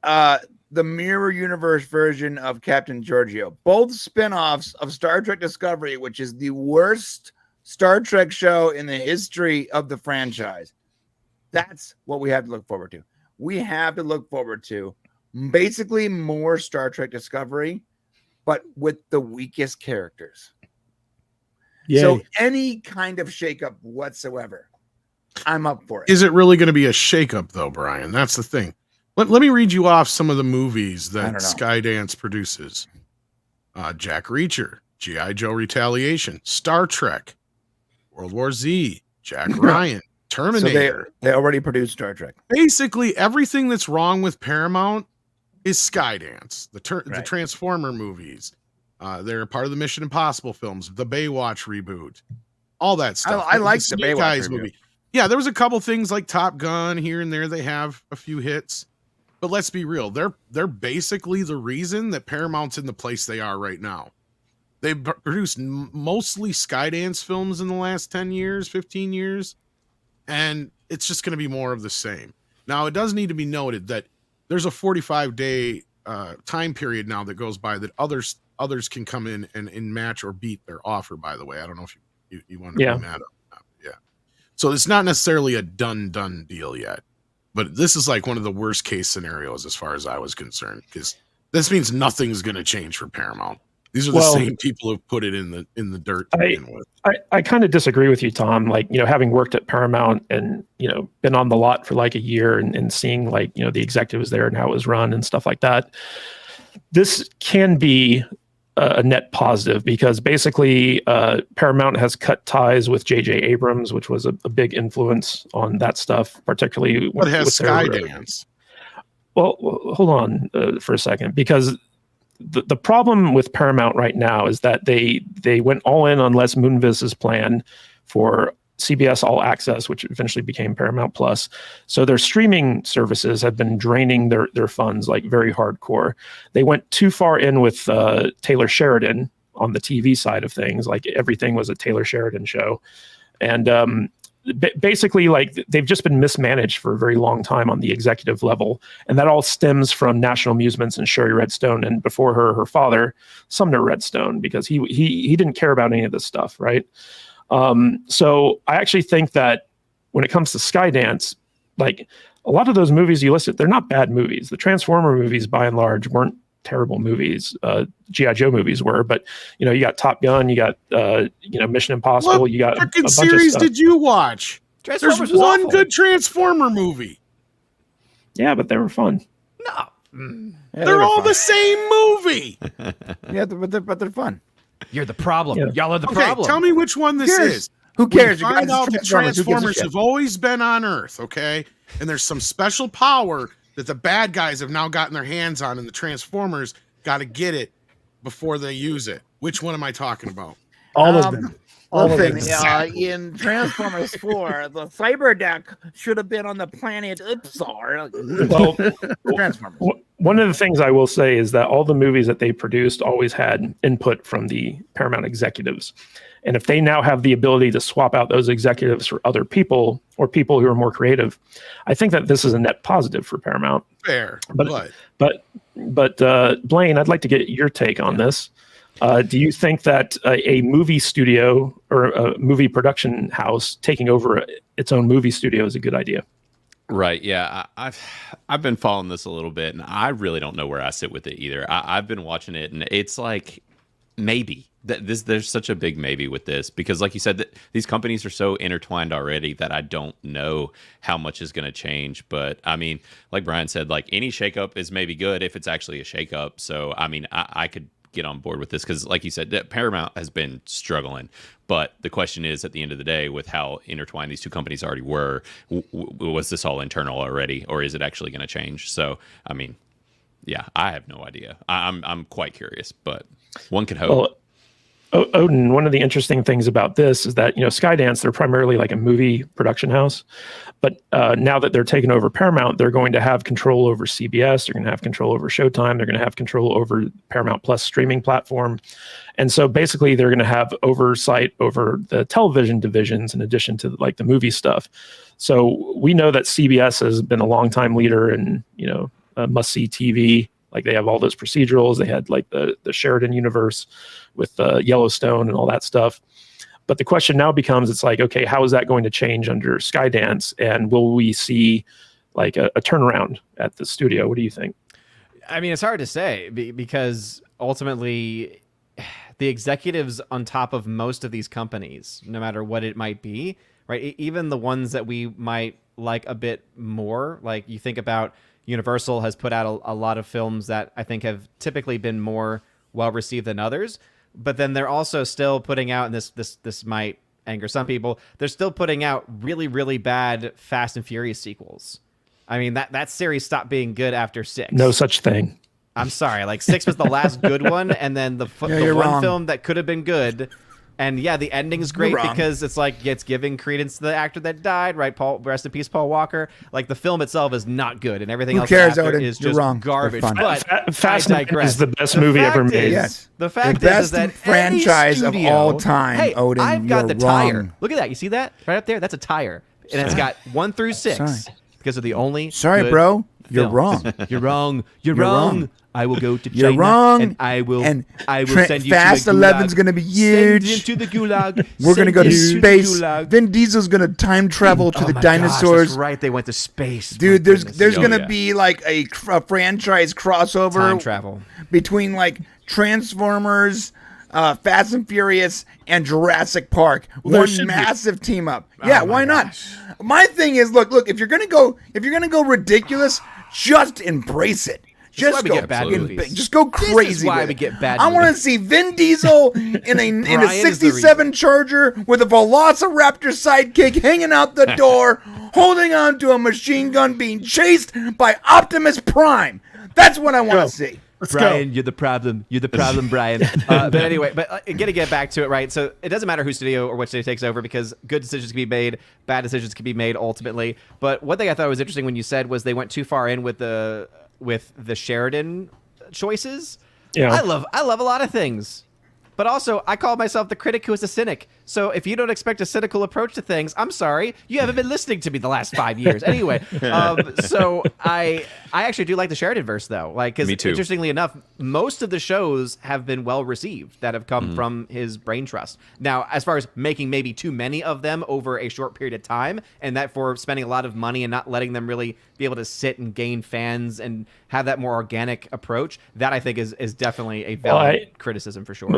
the Mirror Universe version of Captain Giorgio, both spin-offs of Star Trek Discovery, which is the worst Star Trek show in the history of the franchise. That's what we have to look forward to. We have to look forward to basically more Star Trek Discovery, but with the weakest characters. Yay. So any kind of shakeup whatsoever, I'm up for it. Is it really going to be a shakeup, though, Brian? That's the thing. Let me read you off some of the movies that Skydance produces. Jack Reacher, G.I. Joe Retaliation, Star Trek, World War Z, Jack Ryan, Terminator. So they already produced Star Trek. Basically, everything that's wrong with Paramount is Skydance. The Transformer movies. They're part of the Mission Impossible films, the Baywatch reboot, all that stuff. I like the Baywatch movie. Yeah, there was a couple things like Top Gun here and there. They have a few hits. But let's be real. They're basically the reason that Paramount's in the place they are right now. They've produced mostly Skydance films in the last 10 years, 15 years, and it's just going to be more of the same. Now, it does need to be noted that there's a 45-day time period now that goes by that others can come in and match or beat their offer, by the way. I don't know if you want to bring that up. Yeah. So it's not necessarily a done deal yet. But this is like one of the worst case scenarios as far as I was concerned, because this means nothing's going to change for Paramount. These are the same people who put it in the dirt to begin with. I kind of disagree with you, Tom. Like, having worked at Paramount and, been on the lot for like a year and seeing like, the executives there and how it was run and stuff like that. This can be a net positive because basically Paramount has cut ties with J.J. Abrams, which was a big influence on that stuff, particularly with Skydance. Well, hold on for a second, because the problem with Paramount right now is that they went all in on Les Moonves's plan for CBS All Access, which eventually became Paramount Plus. So their streaming services have been draining their funds like very hardcore. They went too far in with Taylor Sheridan on the TV side of things. Like everything was a Taylor Sheridan show. And basically, like they've just been mismanaged for a very long time on the executive level. And that all stems from National Amusements and Sherry Redstone, and before her father, Sumner Redstone, because he didn't care about any of this stuff, right? So I actually think that when it comes to Skydance, like a lot of those movies you listed, they're not bad movies. The Transformer movies, by and large, weren't terrible movies. G.I. Joe movies were, but you got Top Gun, you got Mission Impossible, you got a bunch of series stuff. did you watch? There's one good Transformer movie. Yeah, but they were fun. No, they're all the same movie. Yeah, but they're fun. You're the problem. Yeah. Y'all are the Okay, problem. tell me which one this is. Who cares? We You find guys, out the Who gives a Transformers shit? have always been on Earth, okay? And there's some special power that the bad guys have now gotten their hands on, and the Transformers got to get it before they use it. Which one am I talking about? All of them. All of them. Listen, in Transformers 4, the Cyberdeck should have been on the planet Ipsar. Well, Transformers. one of the things I will say is that all the movies that they produced always had input from the Paramount executives. And if they now have the ability to swap out those executives for other people or people who are more creative, I think that this is a net positive for Paramount. Fair, But Blaine, I'd like to get your take on this. Do you think that a movie studio or a movie production house taking over its own movie studio is a good idea? Right. Yeah. I've been following this a little bit, and I really don't know where I sit with it either. I've been watching it, and it's like maybe there's such a big maybe with this because, like you said, that these companies are so intertwined already that I don't know how much is going to change. But I mean, like Brian said, like any shakeup is maybe good if it's actually a shakeup. So I mean, I could get on board with this because, like you said, Paramount has been struggling. But the question is, at the end of the day, with how intertwined these two companies already were, was this all internal already, or is it actually going to change? So, I mean, yeah, I have no idea. I'm quite curious, but one could hope. Well, Odin, one of the interesting things about this is that, Skydance, they're primarily like a movie production house. But now that they're taking over Paramount, they're going to have control over CBS. They're going to have control over Showtime. They're going to have control over Paramount Plus streaming platform. And so basically they're going to have oversight over the television divisions in addition to like the movie stuff. So we know that CBS has been a longtime leader in, must-see TV. Like they have all those procedurals. They had like the Sheridan universe with Yellowstone and all that stuff. But the question now becomes, it's like, okay, how is that going to change under Skydance? And will we see like a turnaround at the studio? What do you think? I mean, it's hard to say because ultimately the executives on top of most of these companies, no matter what it might be, right? Even the ones that we might like a bit more, like you think about Universal has put out a lot of films that I think have typically been more well received than others, but then they're also still putting out, and this might anger some people, they're still putting out really, really bad Fast and Furious sequels. I mean, that series stopped being good after 6. No such thing. I'm sorry, like 6 was the last good one, and then the one film that could have been good. And yeah, the ending's great because it's like it's giving credence to the actor that died, right? Rest in peace, Paul Walker. Like the film itself is not good, and everything else after Odin? is You're just wrong. garbage. But Fast and Furious is the best movie ever made. Yes. The fact the best is that franchise any studio, of all time, hey, Odin. I've got you're the tire. wrong. Look at that. You see that right up there? That's a tire, and it's got 1 through 6 Sorry. because of the only. Sorry, good bro. You're film. wrong. You're wrong. You're You're wrong. wrong. I will go to China. You're wrong. And I will send you Fast to the gulag. 11's gonna be huge. Send him to the gulag. We're gonna Send go to him space. the gulag. Vin Diesel's gonna time travel to Oh the my gosh, dinosaurs. that's right, they went to space. Dude, My there's goodness. gonna be like a franchise crossover Time travel. between like Transformers, Fast and Furious, and Jurassic Park. Well, One massive team up. Yeah, why not? My thing is, look, if you're gonna go ridiculous, just embrace it. That's why Just we go, get bad movies. just go crazy. This is why with we it. get bad I want to movies. see Vin Diesel in a Brian is the 67 Charger with a Velociraptor sidekick hanging out the door, holding on to a machine gun, being chased by Optimus Prime. That's what I want to see. Let's Brian, go. you're the problem. You're the problem, Brian. But anyway, gotta get back to it, right? So it doesn't matter whose studio or what studio takes over because good decisions can be made, bad decisions can be made ultimately. But one thing I thought was interesting when you said was they went too far in with the Sheridan choices. Yeah. I love a lot of things. But also, I call myself the critic who is a cynic. So if you don't expect a cynical approach to things, I'm sorry. You haven't been listening to me the last 5 years. Anyway, so I actually do like the Sheridan-verse, though. Like, because interestingly enough, most of the shows have been well received that have come from his brain trust. Now, as far as making maybe too many of them over a short period of time, and that for spending a lot of money and not letting them really be able to sit and gain fans and have that more organic approach, that I think is definitely a valid criticism for sure.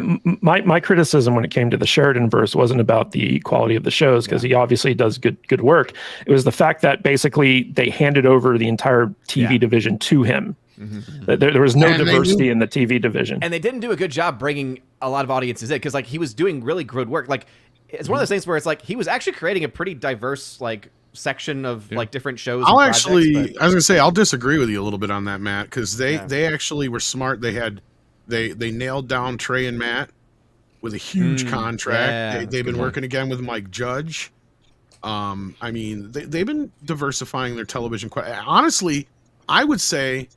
My criticism when it came to the Sheridan verse wasn't about the quality of the shows because he obviously does good work. It was the fact that basically they handed over the entire TV division to him. There was no And they diversity in the TV division. And they didn't do a good job bringing a lot of audiences in, because like he was doing really good work. Like it's one of those things where it's like he was actually creating a pretty diverse like section of like different shows. I and projects, was gonna say I'll disagree with you a little bit on that, Matt, because they actually were smart. They nailed down Trey and Matt with a huge contract. They've been working again with Mike Judge. I mean, they've been diversifying their television. Honestly, I would say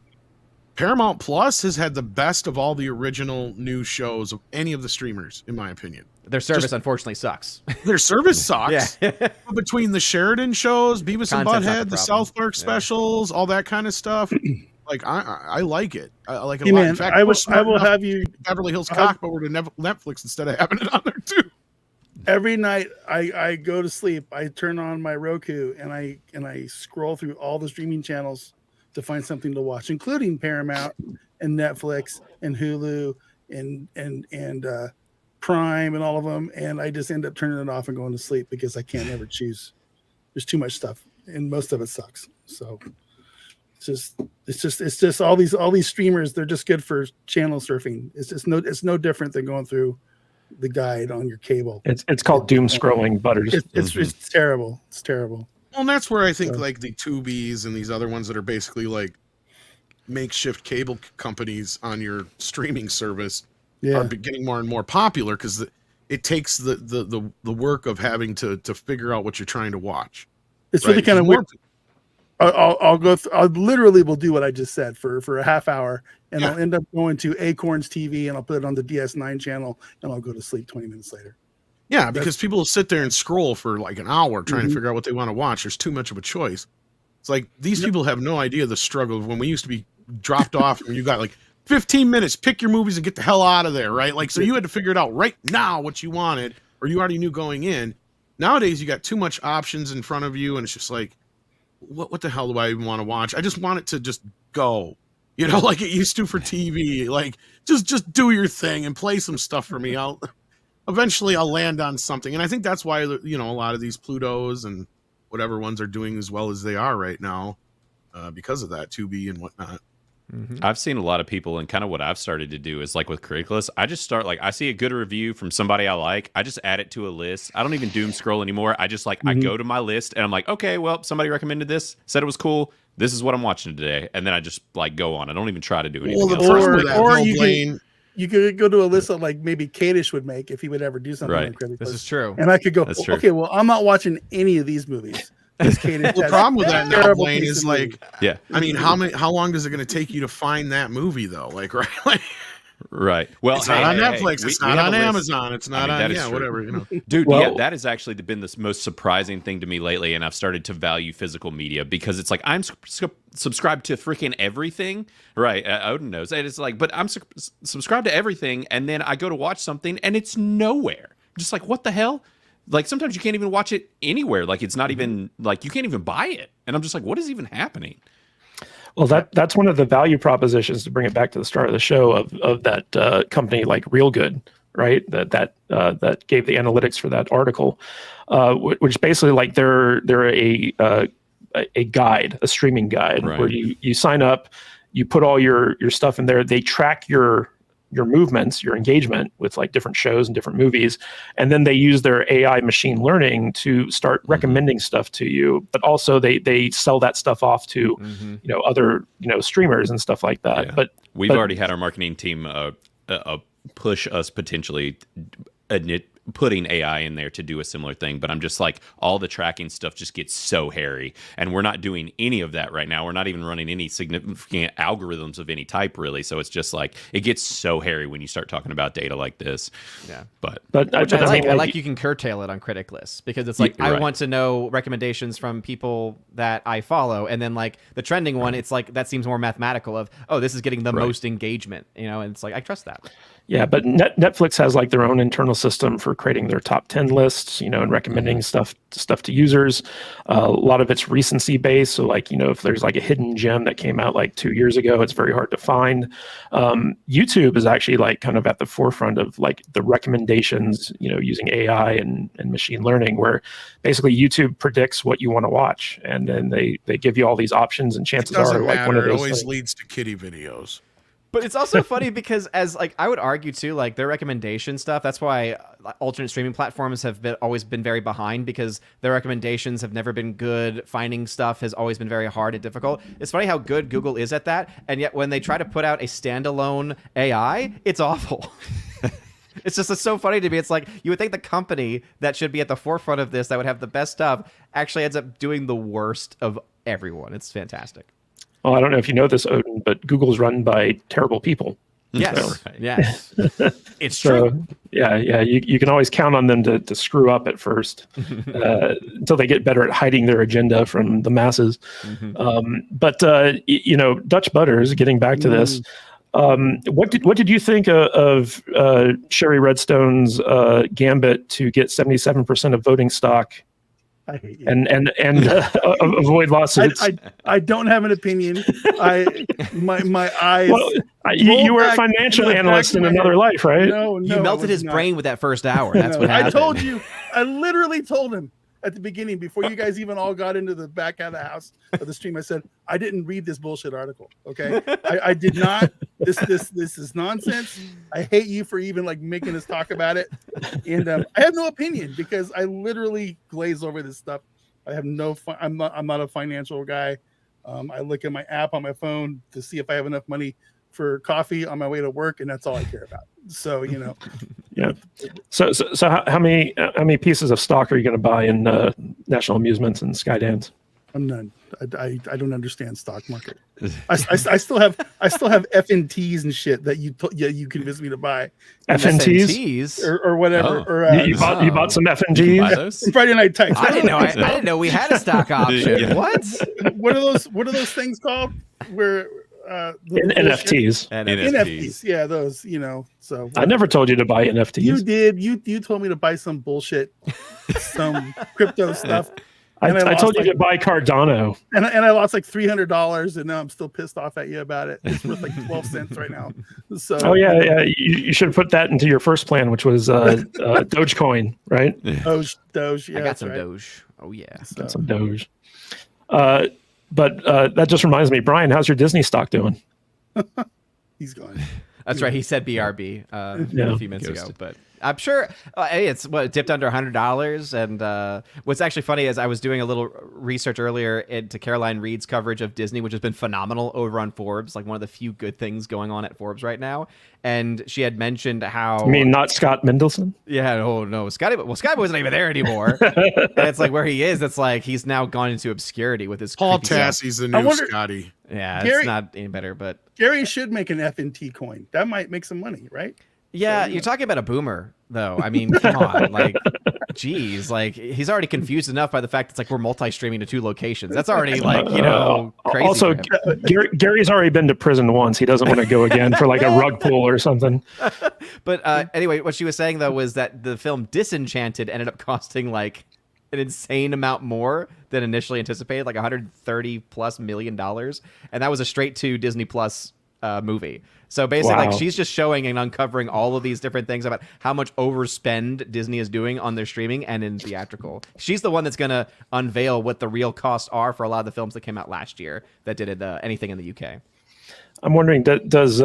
Paramount Plus has had the best of all the original new shows of any of the streamers, in my opinion. Their service unfortunately sucks. Their service sucks. Yeah. Between the Sheridan shows, Beavis and Content's not Butthead, the the problem. South Park specials, all that kind of stuff. Like I like it. I like it a Hey, lot. man, In fact, I we're will smart enough have you Beverly Hills Cock, but we're to Netflix instead of having it on there too. every night. I go to sleep. I turn on my Roku and I scroll through all the streaming channels to find something to watch, including Paramount and Netflix and Hulu and Prime and all of them. And I just end up turning it off and going to sleep because I can't ever choose. There's too much stuff, and most of it sucks. So it's just all these streamers. They're just good for channel surfing. It's no different than going through the guide on your cable. It's called doom scrolling, Butters. It's terrible. It's terrible. Well, and that's where I think like the Tubies and these other ones that are basically like makeshift cable companies on your streaming service are getting more and more popular, because it takes the work of having to figure out what you're trying to watch. It's really kind of weird. I'll go. I literally will do what I just said for a half hour, and I'll end up going to Acorns TV, and I'll put it on the DS9 channel, and I'll go to sleep 20 minutes later. Yeah, because people will sit there and scroll for like an hour trying to figure out what they want to watch. There's too much of a choice. It's like these people have no idea the struggle of when we used to be dropped off and you got like 15 minutes, pick your movies and get the hell out of there, right? Like, so you had to figure it out right now what you wanted, or you already knew going in. Nowadays, you got too much options in front of you, and it's just like, what the hell do I even want to watch? I just want it to just go, you know, like it used to for TV. Like, just do your thing and play some stuff for me. Eventually I'll land on something. And I think that's why, you know, a lot of these Plutos and whatever ones are doing as well as they are right now, because of that, Tubi and whatnot. I've seen a lot of people, and kind of what I've started to do is like with Criticless, I just start like I see a good review from somebody I like, I just add it to a list. I don't even doom scroll anymore. I just like I go to my list and I'm like, okay, well, somebody recommended this, said it was cool. This is what I'm watching today, and then I just like go on. I don't even try to do anything else. You could go to a list of like maybe Kadish would make if he would ever do something on Criticless. This is true. And I could go, That's true. okay, well, I'm not watching any of these movies. The problem with that now, Blaine, is like, yeah. I mean, how long is it going to take you to find that movie though? Like, right? Like, right. Well, it's not on Netflix. It's not on Amazon. It's not on, yeah, whatever, you know. Dude, yeah, that has actually been the most surprising thing to me lately, and I've started to value physical media because it's like I'm subscribed to freaking everything, right? Odin knows. And it's like, but I'm subscribed to everything, and then I go to watch something, and it's nowhere. I'm just like, what the hell? Like, sometimes you can't even watch it anywhere. Like, it's not even, like, you can't even buy it. And I'm just like, what is even happening? Well, that's one of the value propositions, to bring it back to the start of the show, of that company like Real Good, right? That gave the analytics for that article, which basically like they're a guide, a streaming guide, right, where you sign up, you put all your stuff in there, they track your movements, your engagement with like different shows and different movies, and then they use their AI machine learning to start recommending stuff to you. But also they sell that stuff off to other streamers and stuff like that. Yeah. But we've already had our marketing team push us potentially putting AI in there to do a similar thing, but I'm just like, all the tracking stuff just gets so hairy, and we're not doing any of that right now. We're not even running any significant algorithms of any type, really. So it's just like, it gets so hairy when you start talking about data like this. Yeah. But I like you can curtail it on Criticless, because it's like, I right, want to know recommendations from people that I follow, and then like the trending one, it's like that seems more mathematical of, oh, this is getting the most engagement, and it's like, I trust that. Yeah, but Netflix has like their own internal system for for creating their top 10 lists, and recommending stuff to users. A lot of it's recency based. So like, if there's like a hidden gem that came out like 2 years ago, it's very hard to find. YouTube is actually like kind of at the forefront of like the recommendations, using AI and machine learning, where basically YouTube predicts what you want to watch. And then they give you all these options, and chances are like one of it those always things. leads to kitty videos. But it's also funny because, as like I would argue too, like their recommendation stuff. That's why alternate streaming platforms have always been very behind, because their recommendations have never been good. Finding stuff has always been very hard and difficult. It's funny how good Google is at that, and yet when they try to put out a standalone AI, it's awful. It's so funny to me. It's like you would think the company that should be at the forefront of this, that would have the best stuff, actually ends up doing the worst of everyone. It's fantastic. Well, I don't know if you know this, Odin, but Google's run by terrible people. Yes, Right. yes, it's So true. yeah, you can always count on them to screw up at first until they get better at hiding their agenda from the masses. But Dutch Butters, getting back to this, what did you think of Sherry Redstone's gambit to get 77% of voting stock I hate you. and avoid lawsuits? I don't have an opinion. My eyes. Well, you were a financial analyst in another life, right? No, You I melted was his not. brain with that first hour. That's No, what happened. I told you. I literally told him at the beginning, before you guys even all got into the back of the house of the stream. I said, I didn't read this bullshit article. Okay, I did not. This is nonsense. I hate you for even like making us talk about it. And I have no opinion, because I literally glaze over this stuff. I have no. I'm not a financial guy. I look at my app on my phone to see if I have enough money for coffee on my way to work, and that's all I care about. So Yeah. So how many pieces of stock are you going to buy in National Amusements and Skydance? I'm none. I don't understand stock market. I still have FNTs and shit that you convinced me to buy. FNTs or whatever. Oh. Or You bought some Buy FNGs? those? Friday Night Tights. I didn't know we had a stock option. Yeah. What? What are those things called? Where NFTs. NFTs. Yeah, those. So I never told you to buy NFTs. You did. You told me to buy some bullshit, some crypto stuff. And I lost told you to buy Cardano. And I lost like $300, and now I'm still pissed off at you about it. It's worth like 12 cents right now. So Oh yeah. You should have put that into your first plan, which was Dogecoin, right? Doge. Yeah, I got that's some right. Doge. Oh yeah. Got some Doge. But that just reminds me, Brian, how's your Disney stock doing? He's gone. That's right. He said BRB Yeah. a few minutes ago, Ghosted. but I'm sure hey, it's it dipped under $100. And what's actually funny is I was doing a little research earlier into Caroline Reed's coverage of Disney, which has been phenomenal over on Forbes, like one of the few good things going on at Forbes right now. And she had mentioned how I mean, not Scott Mendelson. yeah, oh no, Scotty wasn't even there anymore. And it's like where he is, it's like he's now gone into obscurity with his Paul creepy stuff. Tassie's the I new wonder- Scotty. Yeah, Gary- it's not any better, but Gary should make an FNT coin. That might make some money, right? yeah, So, you're talking about a boomer, though. I mean, come on, like, geez, like he's already confused enough by the fact it's like we're multi-streaming to two locations. That's already like crazy. Also, for him. Gary's already been to prison once. He doesn't want to go again for like a rug pull or something. But anyway, what she was saying though was that the film Disenchanted ended up costing like an insane amount more than initially anticipated, like $130+ million, and that was a straight to Disney Plus movie. So basically, Wow. like she's just showing and uncovering all of these different things about how much overspend Disney is doing on their streaming and in theatrical. She's the one that's going to unveil what the real costs are for a lot of the films that came out last year that did anything in the UK. I'm wondering, does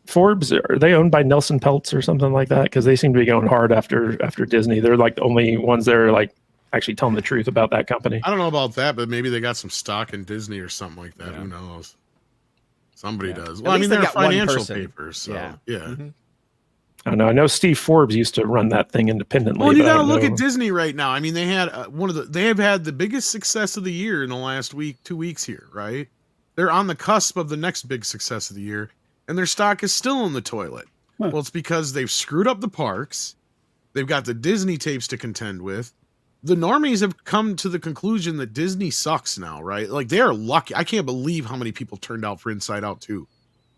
Forbes, are they owned by Nelson Peltz or something like that? Because they seem to be going hard after Disney. They're like the only ones that are like actually telling the truth about that company. I don't know about that, but maybe they got some stock in Disney or something like that. Yeah. Who knows? Somebody Yeah. does. At Well, I least mean, they've they're got one financial person. papers, so Yeah. yeah. Mhm. I don't know. I know Steve Forbes used to run that thing independently. Well, you but I got to don't look know. at Disney right now. I mean, they had they have had the biggest success of the year in the last 2 weeks here, right? They're on the cusp of the next big success of the year, and their stock is still in the toilet. Huh. Well, it's because they've screwed up the parks. They've got the Disney tapes to contend with. The normies have come to the conclusion that Disney sucks now, right? Like, they are lucky. I can't believe how many people turned out for Inside Out 2.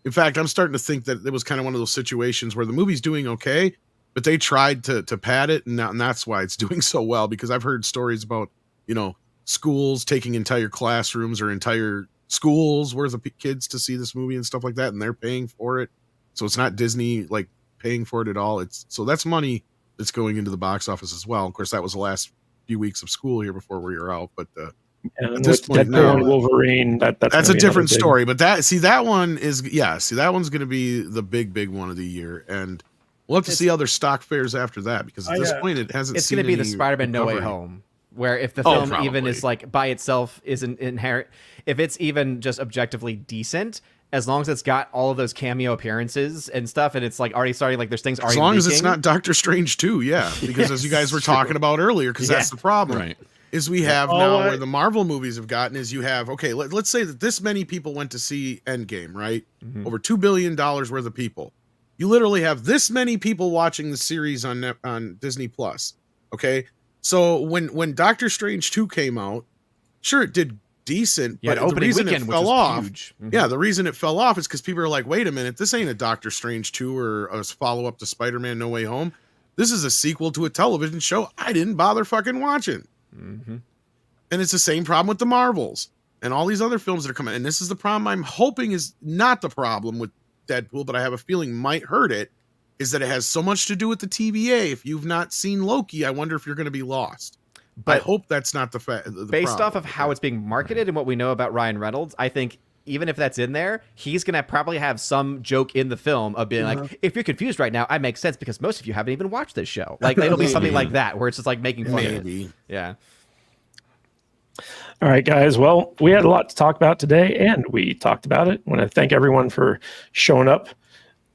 In fact, I'm starting to think that it was kind of one of those situations where the movie's doing okay, but they tried to pad it, and that's why it's doing so well, because I've heard stories about, schools taking entire classrooms or entire schools worth of kids to see this movie and stuff like that, and they're paying for it. So it's not Disney like paying for it at all. So that's money that's going into the box office as well. Of course, that was the last few weeks of school here before we were out, but and with Deadpool and Wolverine, that's a different story. But that one is that one's going to be the big one of the year, and we'll have to see how their stock fares after that, because at this point it hasn't. It's going to be the Spider-Man No Way Home, where if the film even is like by itself isn't inherent, if it's even just objectively decent, as long as it's got all of those cameo appearances and stuff, and it's like already starting, like there's things already. As long leaking. as it's not Doctor Strange 2, yeah, because as you guys were talking about earlier, because that's the problem. Right. Is we have now where the Marvel movies have gotten is you have, okay, let's say that this many people went to see Endgame, right? Mm-hmm. Over $2 billion worth of people. You literally have this many people watching the series on Disney Plus. Okay. So when Doctor Strange 2 came out, sure, it did decent, but the reason it fell off, the reason it fell off is because people are like, wait a minute, this ain't a Doctor Strange 2 or a follow-up to Spider-Man No Way Home. This is a sequel to a television show I didn't bother fucking watching. Mm-hmm. And it's the same problem with the Marvels and all these other films that are coming. And this is the problem I'm hoping is not the problem with Deadpool, but I have a feeling might hurt it, is that it has so much to do with the TVA. If you've not seen Loki, I wonder if you're going to be lost. But I hope that's not the fact. Based off of how it's being marketed and what we know about Ryan Reynolds, I think even if that's in there, he's going to probably have some joke in the film of being like, if you're confused right now, I make sense because most of you haven't even watched this show. Like, it'll be something like that, where it's just like making fun of it. Yeah. All right, guys. Well, we had a lot to talk about today, and we talked about it. I want to thank everyone for showing up.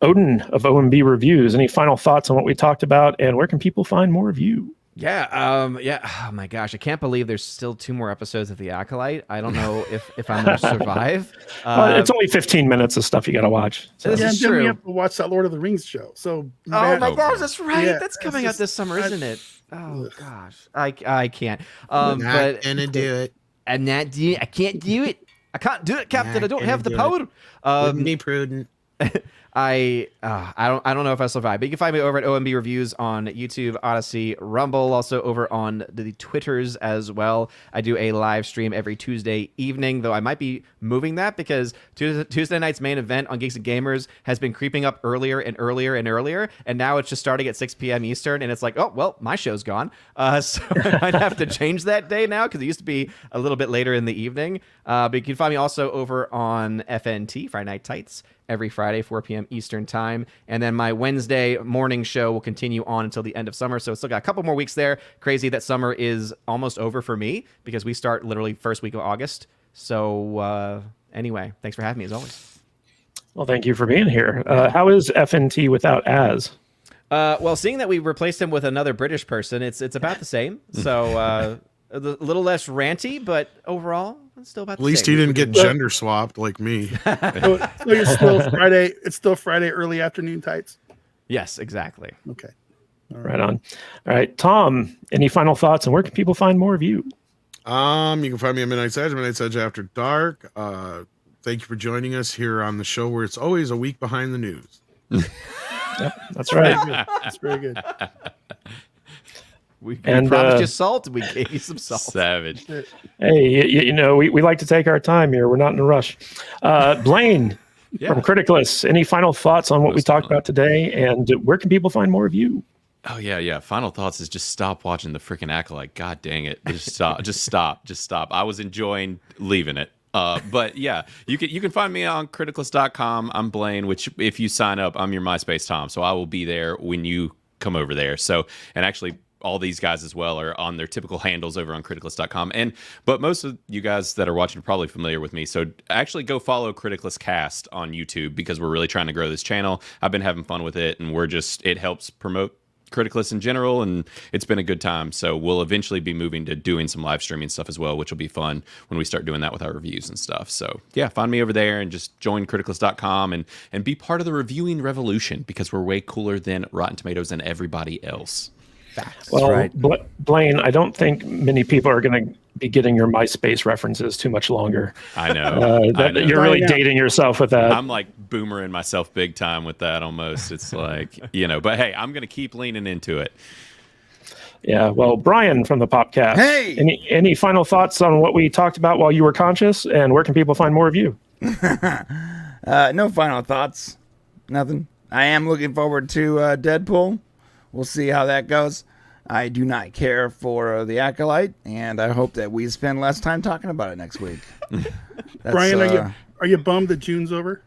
Odin of OMB Reviews, any final thoughts on what we talked about, and where can people find more of you? Yeah. Oh my gosh, I can't believe there's still 2 more episodes of The Acolyte. I don't know if I'm going to survive. It's only 15 minutes of stuff you got to watch. So. And then we have to watch that Lord of the Rings show. So oh my gosh, that's right. Yeah, that's coming out this summer, isn't it? Oh gosh, I can't. But gonna do it. I'm not doing. I can't do it. I can't do it, Captain. I don't have the power. Wouldn't be prudent. I don't know if I survive, but you can find me over at OMB Reviews on YouTube, Odyssey, Rumble, also over on the Twitters as well. I do a live stream every Tuesday evening, though I might be moving that because Tuesday night's main event on Geeks and Gamers has been creeping up earlier and earlier and earlier, and now it's just starting at 6 p.m. Eastern, and it's like, oh, well, my show's gone. So I might have to change that day now because it used to be a little bit later in the evening. But you can find me also over on FNT, Friday Night Tights, every Friday, 4 p.m. Eastern time. And then my Wednesday morning show will continue on until the end of summer. So it's still got a couple more weeks there. Crazy that summer is almost over for me because we start literally first week of August. So anyway, thanks for having me as always. Well, thank you for being here. How is FNT without Az? Well, seeing that we replaced him with another British person, it's about the same. So a little less ranty, but overall, it's still about the same. At least he didn't get gender swapped like me. So you're still Friday. It's still Friday early afternoon tights. Yes, exactly. Okay. Right on. All right, Tom, any final thoughts, and where can people find more of you? You can find me at Midnight's Edge After Dark. Thank you for joining us here on the show where it's always a week behind the news. Yep, that's right. That's very good. We promised you salt. We gave you some salt. Savage. Hey, we like to take our time here. We're not in a rush. Blaine from Criticless, any final thoughts on what we talked about today, and where can people find more of you? Oh yeah. Final thoughts is just stop watching the freaking Acolyte. God dang it. Just stop. I was enjoying leaving it. But yeah, you can find me on criticless.com. I'm Blaine, which if you sign up, I'm your MySpace Tom. So I will be there when you come over there. So, and actually all these guys as well are on their typical handles over on criticless.com. But most of you guys that are watching are probably familiar with me. So actually go follow Criticless Cast on YouTube because we're really trying to grow this channel. I've been having fun with it, and it helps promote Criticless in general, and it's been a good time. So we'll eventually be moving to doing some live streaming stuff as well, which will be fun when we start doing that with our reviews and stuff. So yeah, find me over there and just join criticless.com and be part of the reviewing revolution because we're way cooler than Rotten Tomatoes and everybody else. Well, right. Blaine, I don't think many people are going to be getting your MySpace references too much longer. I know. I know. You're really dating yourself with that. I'm like boomering myself big time with that almost. It's like, but hey, I'm going to keep leaning into it. Yeah. Well, Brian from the Popcast. Hey! Any final thoughts on what we talked about while you were conscious, and where can people find more of you? No final thoughts. Nothing. I am looking forward to Deadpool. We'll see how that goes. I do not care for the Acolyte, and I hope that we spend less time talking about it next week. Brian, are you bummed that June's over?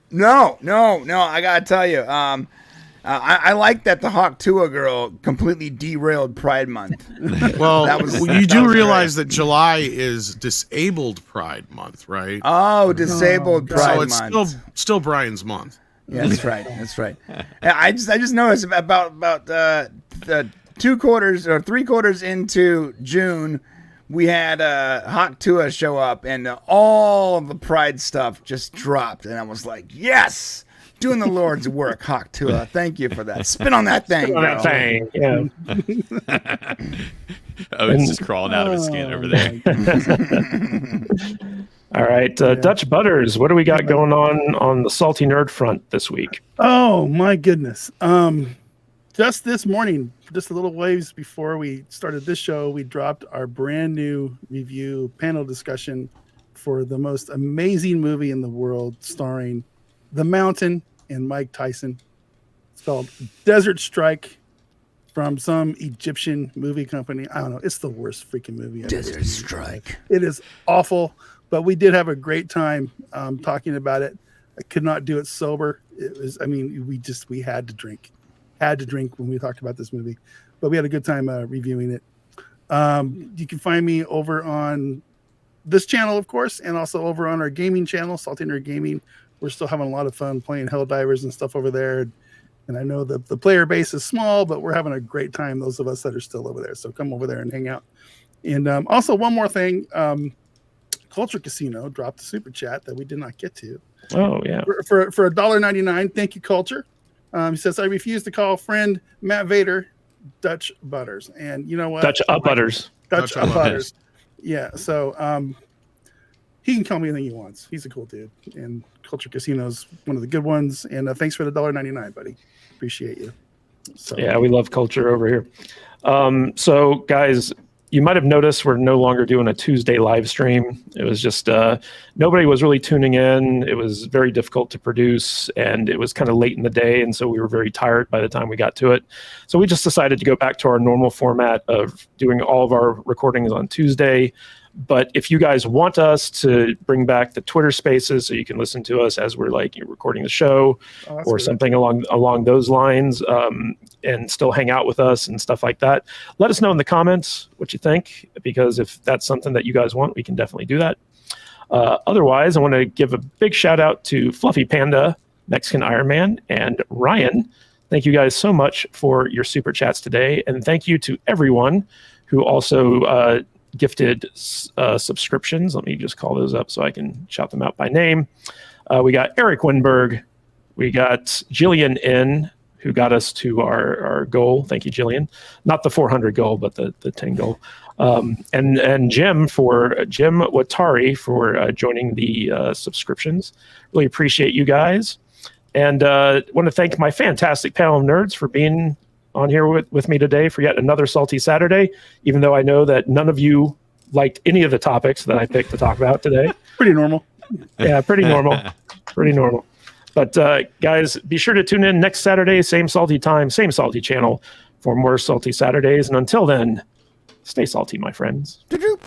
No. I gotta tell you, I like that the Hawk Tua girl completely derailed Pride Month. Well, you do was realize that July is Disabled Pride Month, right? Oh, disabled Pride so it's Month. still Brian's month. Yeah, that's right. That's right. I just noticed about 2 quarters or 3 quarters into June, we had Hawk Tua show up, and all of the Pride stuff just dropped, and I was like, yes, doing the Lord's work, Hawk Tua. Thank you for that. Spin on that thing. On that thing. Yeah. It's just crawling out of his skin over there. All right, Dutch Butters, what do we got going on the Salty Nerd front this week? Oh my goodness! Just this morning, just a little waves before we started this show, we dropped our brand new review panel discussion for the most amazing movie in the world, starring The Mountain and Mike Tyson. It's called Desert Strike, from some Egyptian movie company. I don't know. It's the worst freaking movie I've ever seen. Desert Strike. It is awful. But we did have a great time talking about it. I could not do it sober. It was, we had to drink when we talked about this movie, but we had a good time reviewing it. You can find me over on this channel, of course, and also over on our gaming channel, Salty Nerd Gaming. We're still having a lot of fun playing Helldivers and stuff over there. And I know that the player base is small, but we're having a great time, those of us that are still over there. So come over there and hang out. And also one more thing, Culture Casino dropped a super chat that we did not get to. Oh, yeah. For $1.99. Thank you, Culture. He says, I refuse to call friend Matt Vader Dutch Butters. And you know what? Dutch Butters. Dutch Butters. Yeah. So he can call me anything he wants. He's a cool dude. And Culture Casino is one of the good ones. And thanks for the $1.99, buddy. Appreciate you. So, yeah, we love culture over here. So, guys, you might have noticed we're no longer doing a Tuesday live stream. It was just nobody was really tuning in. It was very difficult to produce, and it was kind of late in the day, and so we were very tired by the time we got to it. So we just decided to go back to our normal format of doing all of our recordings on Tuesday. But if you guys want us to bring back the Twitter Spaces so you can listen to us as we're recording the show or something along those lines, and still hang out with us and stuff like that, let us know in the comments what you think, because if that's something that you guys want, we can definitely do that. Otherwise, I want to give a big shout out to Fluffy Panda, Mexican Iron Man, and Ryan. Thank you guys so much for your super chats today. And thank you to everyone who also gifted subscriptions. Let me just call those up so I can shout them out by name. We got Eric Winberg. We got Jillian N, who got us to our goal. Thank you, Jillian. Not the 400 goal, but the 10 goal. And Jim Watari for joining the subscriptions. Really appreciate you guys. And want to thank my fantastic panel of nerds for being on here with me today for yet another Salty Saturday, even though I know that none of you liked any of the topics that I picked to talk about today. Pretty normal. Yeah, pretty normal. Pretty normal. But guys, be sure to tune in next Saturday, same salty time, same salty channel for more Salty Saturdays. And until then, stay salty, my friends. Doo-doo.